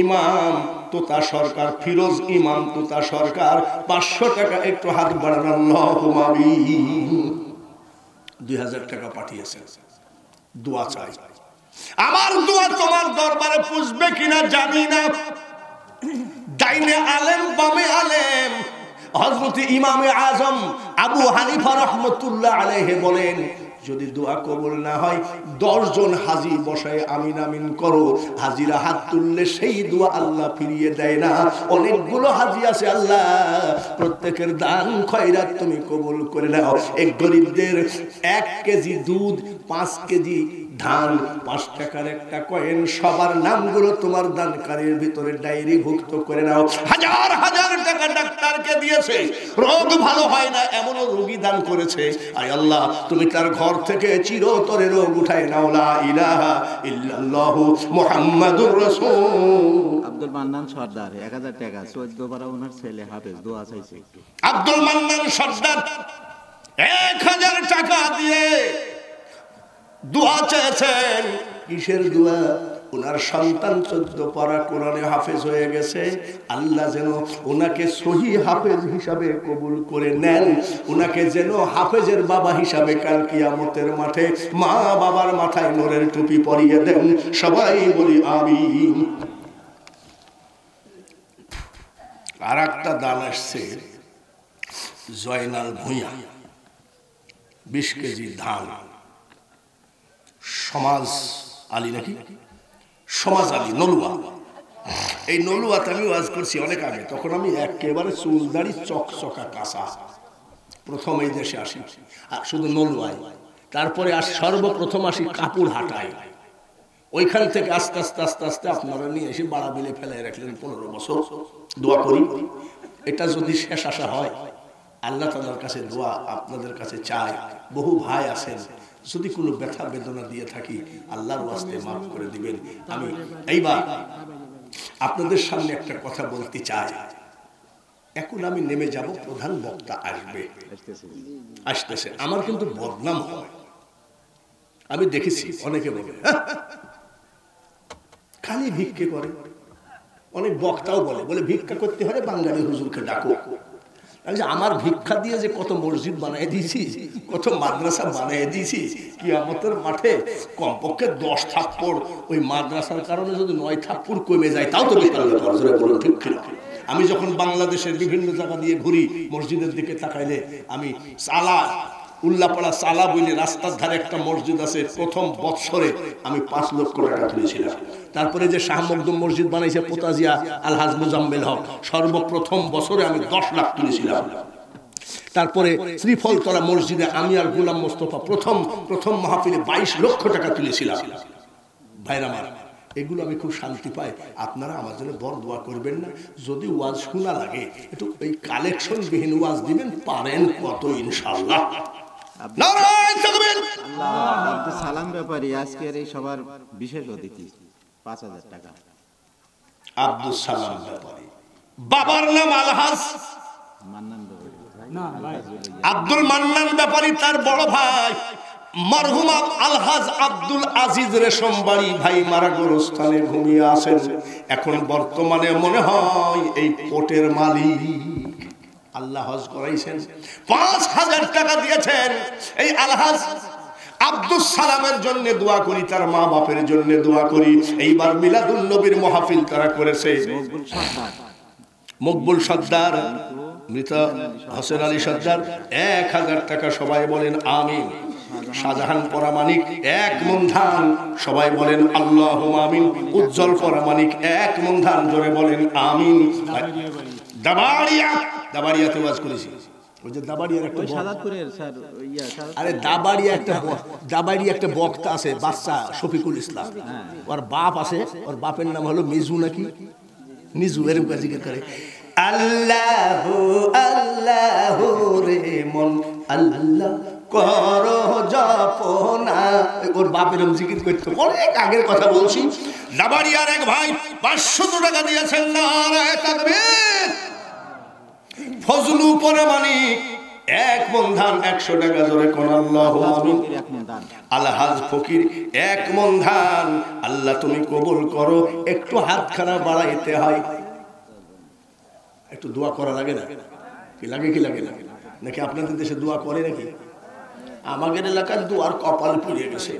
ইমাম তোতা সরকার, ফিরোজ ইমাম তোতা সরকার 500 টাকা। একটু হাত বাড়ান। আল্লাহুম্মা আমিন। 2000 টাকা পাঠিয়েছেন। দোয়া চাই। আমার দোয়া তোমার দরবারে পুষবে কিনা জানি না। ডাইনে আলেম বামে আলেম। হযরত ইমামে আজম আবু হানিফা রাহমাতুল্লাহ আলাইহি বলেন, যদি দোয়া কবুল না হয় 10 জন হাজী বসায় আমিন আমিন করো। হাজীরা হাত তুললে সেই দোয়া আল্লাহ ফিরিয়ে দেয় না। অনেকগুলো হাজী আছে, আল্লাহ প্রত্যেকের দান খয়রাত তুমি কবুল করে নাও। এক গরিবদের 1 কেজি দুধ, 5 কেজি ধান, 5 টাকার একটা কয়েন, সবার নামগুলো তোমার দানকারীর ভিতরে ডায়েরিভুক্ত করে নাও। হাজার হাজার টাকা ডাক্তারকে দিয়েছে, রোগ ভালো হয় না, এমনও রোগী দান করেছে। আয় আল্লাহ তুমি তার ঘর থেকে চিরতরে রোগ উঠায় নাও। লা ইলাহা ইল্লাল্লাহু মুহাম্মাদুর রাসূল। আব্দুল মান্নান সর্দার 1000 টাকা, 14 বার ওনার ছেলে হাফেজ দোয়া চাইছে। আব্দুল মান্নান সর্দার 1000 টাকা দিয়ে দোয়া চেয়েছেন। কিসের দোয়া? ওনার সন্তান 14 পারা কোরআনে হাফেজ হয়ে গেছে। আল্লাহ যেন ওনাকে সহি হাফেজ হিসাবে কবুল করে নেন, ওনাকে যেন হাফেজের বাবা হিসাবে কাল কিয়ামতের মাঠে মা বাবার মাথায় নূরের টুপি পরিয়ে দেন। সবাই বলি আমিন। আর একটা দান আসছে জয়নাল ভূঁইয়া, 20 কেজি ধান। সমাজ আলী নাকি, সমাজ আলী নলুয়া। এই নলুয়াতে আমি ওয়াজ করছি অনেক আগে, তখন আমি একেবারে চুলদাড়ি চকচকা কাঁচা, প্রথম এই দেশে আসি শুধু নলুয়ায়, তারপরে সর্বপ্রথম আসি কাপুর হাটায়। ওইখান থেকে আস্তে আস্তে আস্তে আস্তে আপনারা নিয়ে এসে বাড়া বিলে ফেলে রাখলেন 15 বছর। দোয়া করি এটা যদি শেষ আশা হয়, আল্লাহ তাআলার কাছে দোয়া আপনাদের কাছে চাই। বহু ভাই আছেন, যদি কোনো ব্যথা বেদনা দিয়ে থাকি আল্লাহর ওয়াস্তে মাফ করে দিবেন। আমি এইবার আপনাদের সামনে একটা কথা বলতে চাই। এখন আমি নেমে যাব, প্রধান বক্তা আসতেছে। আমার কিন্তু বদনাম হয়, আমি দেখেছি অনেকে বলে খালি ভিক্ষে করে। অনেক বক্তাও বলে ভিক্ষা করতে হলে বাঙালি হুজুরকে ডাকো। আমার ভিক্ষা দিয়ে যে কত মসজিদ বানিয়ে দিয়েছি, কত মাদ্রাসা বানিয়ে দিয়েছি, কিয়ামতের মাঠে কমপক্ষে 10 থাপ্পড় ওই মাদ্রাসার কারণে যদি 9 থাপ্পড় কমে যায় তাও তো বিশাল ব্যাপার। ঠিক কিনা? আমি যখন বাংলাদেশের বিভিন্ন জায়গা দিয়ে ঘুরি, মসজিদের দিকে তাকাইলে আমি উল্লাপাড়া সালা বইলে রাস্তার ধারে একটা মসজিদ আছে, প্রথম বৎসরে আমি 5 লক্ষ টাকা তুলেছিলাম। তারপরে যে শাহ মখদুম মসজিদ বানাইছে পোতাজিয়া আলহাজ মুজাম্মেল হক, সর্বপ্রথম বছরে আমি 10 লাখ তুলেছিলাম। তারপরে শ্রীফলতলা মসজিদে আমি আর গোলাম মোস্তফা প্রথম মাহফিলে 22 লক্ষ টাকা তুলেছিলাম। ভাইরা আমার, এগুলো আমি খুব শান্তি পাই। আপনারা আমার জন্য বড় দোয়া করবেন না? যদি ওয়াজ শোনা লাগে একটু এই কালেকশন বিহীন ওয়াজ দিবেন, পারেন কত ইনশাআল্লাহ। আব্দুল সালাম ব্যাপারী আজকের এই সবার বিশেষ অতিথি, 5000 টাকা। আব্দুল সালাম ব্যাপারী, বাবার নাম আলহাজ মান্নান ব্যাপারী, আব্দুল মান্নান ব্যাপারী, তার বড় ভাই মরহুম আলহাজ আব্দুল আজিজ রেশম বাড়ি ভাই মারা গোরস্থানে ঘুমিয়ে আছেন। এখন বর্তমানে মনে হয় এই পোর্টের মালিক। আল্লাহ হজ করাইছেন, 5000 টাকা দিয়েছেন। এই আলহাজ আব্দুল সালামের জন্য দোয়া করি, তার মা বাপের জন্য দোয়া করি। এইবার মিলাদুন নবীর মাহফিল তারা করেছে। মকবুল সর্দার, মৃত হোসেন আলী সর্দার 1000 টাকা, সবাই বলেন আমিন। শাহজাহান পরামানিক 1 মণ ধান, সবাই বলেন আল্লাহুম্মা আমিন। উজ্জ্বল পরামানিক 1 মণ ধান, জোরে বলেন আমিন। দাবাড়িয়াতে ওয়াজ করেছি, ওই যে দাবাড়িয়ার একটা আরে দাবাড়িয়া একটা বক্তা আছে বাচ্চা শফিকুল ইসলাম, ওর বাপ আছে, ওর বাপের নাম হলো মিজু নাকি নিজু, এরকম জিজ্ঞেস করে আল্লাহু আল্লাহু রে মন আল্লাহ করো জপনা। ওর বাপের জিকির করতে অনেক আগের কথা বলছি। দাবাড়িয়ার এক ভাই 500 টাকা দিয়েছেন। নারায়ে তাকবীর। ফজলু পরামানিক 1 মণ ধান, 100 টাকা, জোরে কোন আল্লাহুম্মা আমিন। আলহাজ ফকির 1 মণ ধান, আল্লাহ তুমি কবুল করো। একটু হাতখানা বাড়াইতে হয়, একটু দোয়া করা লাগে না? কি লাগে না? নাকি আপনাদের দেশে দোয়া করে নাকি? আমাদের এলাকার দোয়ার কপাল পুড়িয়ে গেছে।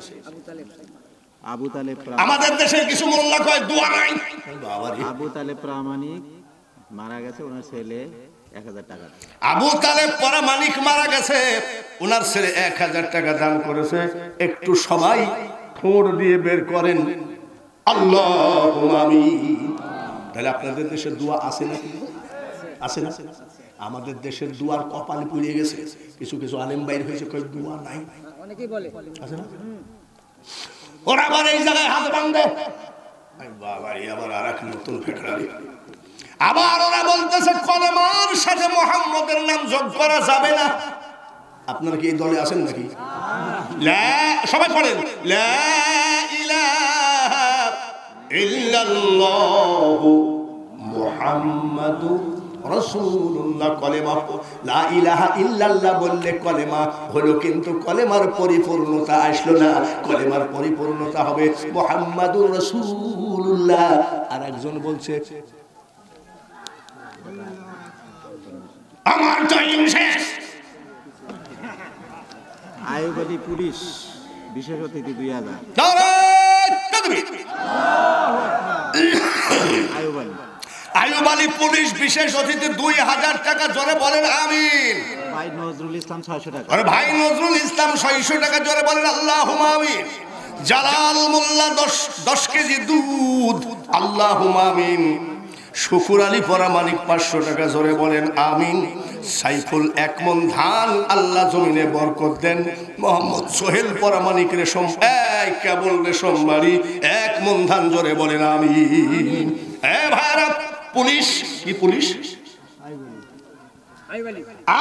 আবু তালেব, আমাদের দেশের কিছু মোল্লা কয় দোয়া নাই। আবু তালেব প্রামাণিক মারা গেছে, ওনার ছেলে 1000 টাকা। আবু তালেব পরামানিক মারা গেছে, ওনার ছেলে 1000 টাকা দান করেছে। একটু সবাই ঠোঁট দিয়ে বের করেন আল্লাহুম্মা আমিন। তাহলে আপনাদের দেশের দোয়া আছে নাকি? আছে না? আমাদের দেশের দুয়ার কপালে পুড়িয়ে গেছে। কিছু আলেম বাইর হয়েছে, কই দোয়া নাই, অনেকেই বলে আছে না? ওরা আবার এই জায়গায় হাত বাঁধে, বাবা আবার আরেক নতুন ফেকড়ালি। আবার ওরা বলতেছে কলেমার সাথে মুহাম্মদের নাম যোগ করা যাবে না। আপনারা কি এই দলে আছেন নাকি? সবাই পড়েন লা ইলাহা ইল্লাল্লাহু মুহাম্মাদুর রাসূলুল্লাহ। কলেমা লা ইলাহা ইল্লাল্লাহ বললে কলেমা হলো, কিন্তু কলেমার পরিপূর্ণতা আসলো না। কলেমার পরিপূর্ণতা হবে মুহাম্মাদুর রাসূলুল্লাহ। আর একজন বলছে আমার টাইম শেষ। আয়ুব আলী পুলিশ বিশেষ অতিথি 2000। আয়ুব আলী পুলিশ বিশেষ অতিথি 2000 টাকা। জোরে বলেন আমিন। ভাই নজরুল ইসলাম 600 টাকা। আরে ভাই নজরুল ইসলাম 600 টাকা। জোরে বলেন আল্লাহুম্মা আমিন। জালাল মোল্লা 10 কেজি দুধ, আল্লাহুম্মা আমিন। শুকুর আলী পরামানিক 500 টাকা। জোরে বলেন আমিন। সাইফুল 1 মণ ধান, আল্লাহ জমিনে বরকত দেন। মোহাম্মদ সোহেল পরামানিক রেশম কেবল রেশম বাড়ি 1 মণ ধান। জোরে বলেন আমিন। ভারত পুলিশ কি পুলিশ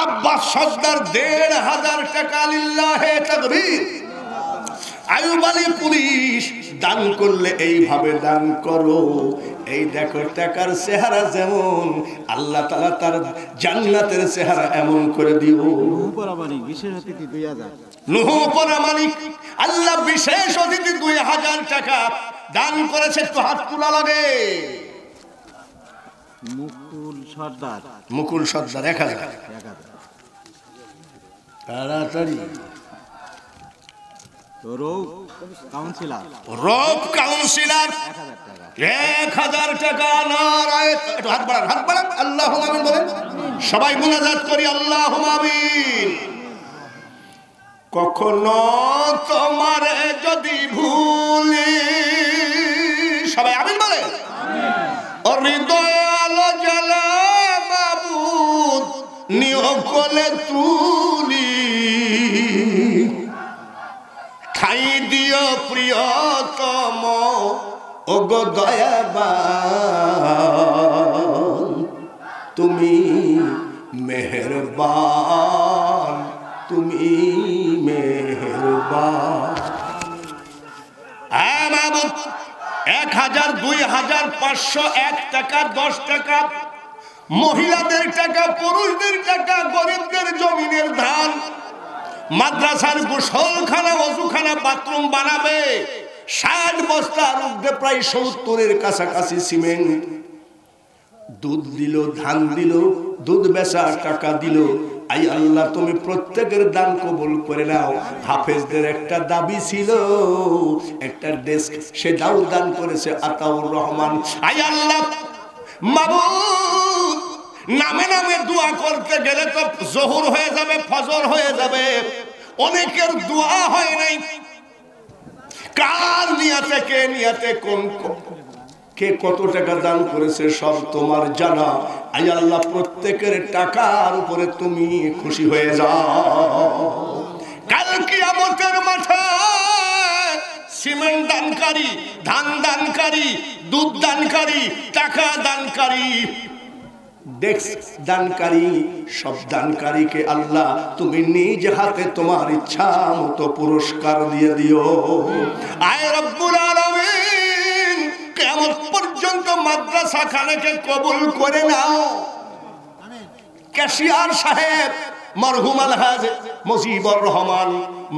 আব্বাস সর্দার 1500 টাকা। লিল্লাহে তাকবীর। আয়ুব আলী পুলিশ দান করলে এইভাবে দান করো। এই দেখো টাকার চেহারা যেমন, আল্লাহ তাআলা তার জান্নাতের চেহারা এমন করে দিও। নূহ পরামানিক বিশেষ অতিথি 2000। নূহ পরামানিক আল্লাহ বিশেষ অতিথি 2000 টাকা দান করেছে। একটু হাত তোলা লাগে। মুকুল সর্দার 1000। তাড়াতাড়ি। রব কাউন্সিলর 1000 টাকা। নারায়ে একটু হাত বাড়ান আল্লাহুম্মা আমিন বলেন। সবাই মুনাজাত করি আল্লাহুম্মা আমিন। কখনো তোমারে যদি ভুলি, সবাই আমিন বলেন। হৃদয় আলো জ্বালা মাবুদ নিয়োগ করে তুলি, ঠাই দিও প্রিয়তম ওগো দয়াবান, তুমি মেহেরবান, তুমি মেহেরবান। 1000, 2000, 500, 1 টাকা, 10 টাকা, মহিলাদের টাকা, পুরুষদের টাকা, গরিবদের জমিনের ধান, মাদ্রাসার গোসলখানা, ওযুখানা, বাথরুম বানাবে 60 বস্তার মধ্যে প্রায় 70-এর কাছাকাছি সিমেন্ট। দুধ দিল, ধান দিল, দুধ বেচা টাকা দিল। আই আল্লাহ তুমি প্রত্যেকের দান কবুল করে নাও। হাফেজদের একটা দাবি ছিল, একটা ডেস্ক, সেটাও দান করেছে আতাউর রহমান। আই আল্লাহ মাবুদ, নামে নামে দোয়া করতে গেলে তো জোহর হয়ে যাবে, ফজর হয়ে যাবে। অনেকের দোয়া হয় নাই। কার নিয়াতে, কে নিয়াতে, কোন কে কত টাকা দান করেছে সব তোমার জানা। আই আল্লাহ প্রত্যেকের টাকার উপরে তুমি খুশি হয়ে যাও। কাল কিয়ামতের মাঠে সিমেন্ট দানকারী, ধান দানকারী, দুধ দানকারী, টাকা দানকারী, ডেস্ক দানকারী, সব দানকারীকে আল্লাহ তুমি নিজ হাতে তোমার ইচ্ছা মতো পুরস্কার দিয়ে দিও। আয় রব্বুল আলামিন, কিয়ামত পর্যন্ত মাদ্রাসা খানাকে কবুল করে নাও। ক্যাশিয়ার সাহেব মরহুম আলহাজ মুজিবুর রহমান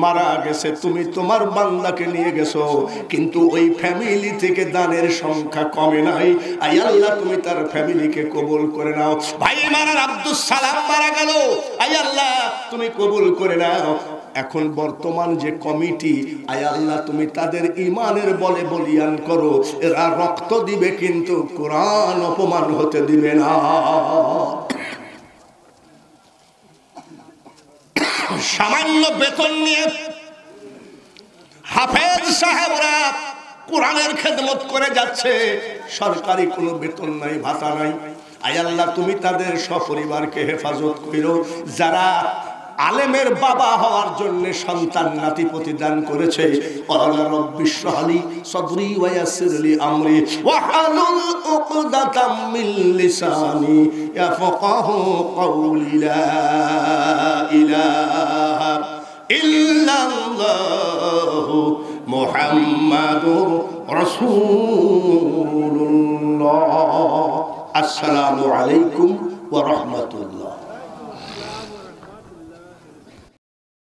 মারা গেছে, তুমি তোমার বান্দাকে নিয়ে গেছো, কিন্তু ওই ফ্যামিলি থেকে দানের সংখ্যা কমে নাই। আই আল্লাহ তুমি তার ফ্যামিলিকে কবুল করে নাও। ভাই মারার আব্দুস সালাম মারা গেল, আই আল্লাহ তুমি কবুল করে নাও। এখন বর্তমান যে কমিটি, আয় আল্লাহ তুমি তাদের ইমানের বলে বলিয়ান করো। এরা রক্ত দিবে কিন্তু কোরআন অপমান হতে দিবে না। সামান্য বেতন নিয়ে হাফেজ সাহেবরা কোরআনের খেদমত করে যাচ্ছে, সরকারি কোনো বেতন নাই, ভাতা নাই। আয় আল্লাহ তুমি তাদের সপরিবারকে হেফাজত করো। যারা আলেমের বাবা হওয়ার জন্য সন্তান নাতি প্রতিদান করেছে, আল্লাহ রব্বিশ রাহলি সাদরি ওয়া ইয়াসসিরলি আমরি ওয়াহলুল উকদাতাম মিন লিসানি ইয়াফকাহু কওলি লা ইলাহা ইল্লাল্লাহু মুহাম্মাদুর রাসূলুল্লাহ। আসসালামু আলাইকুম ওয়া রাহমাতুল্লাহ।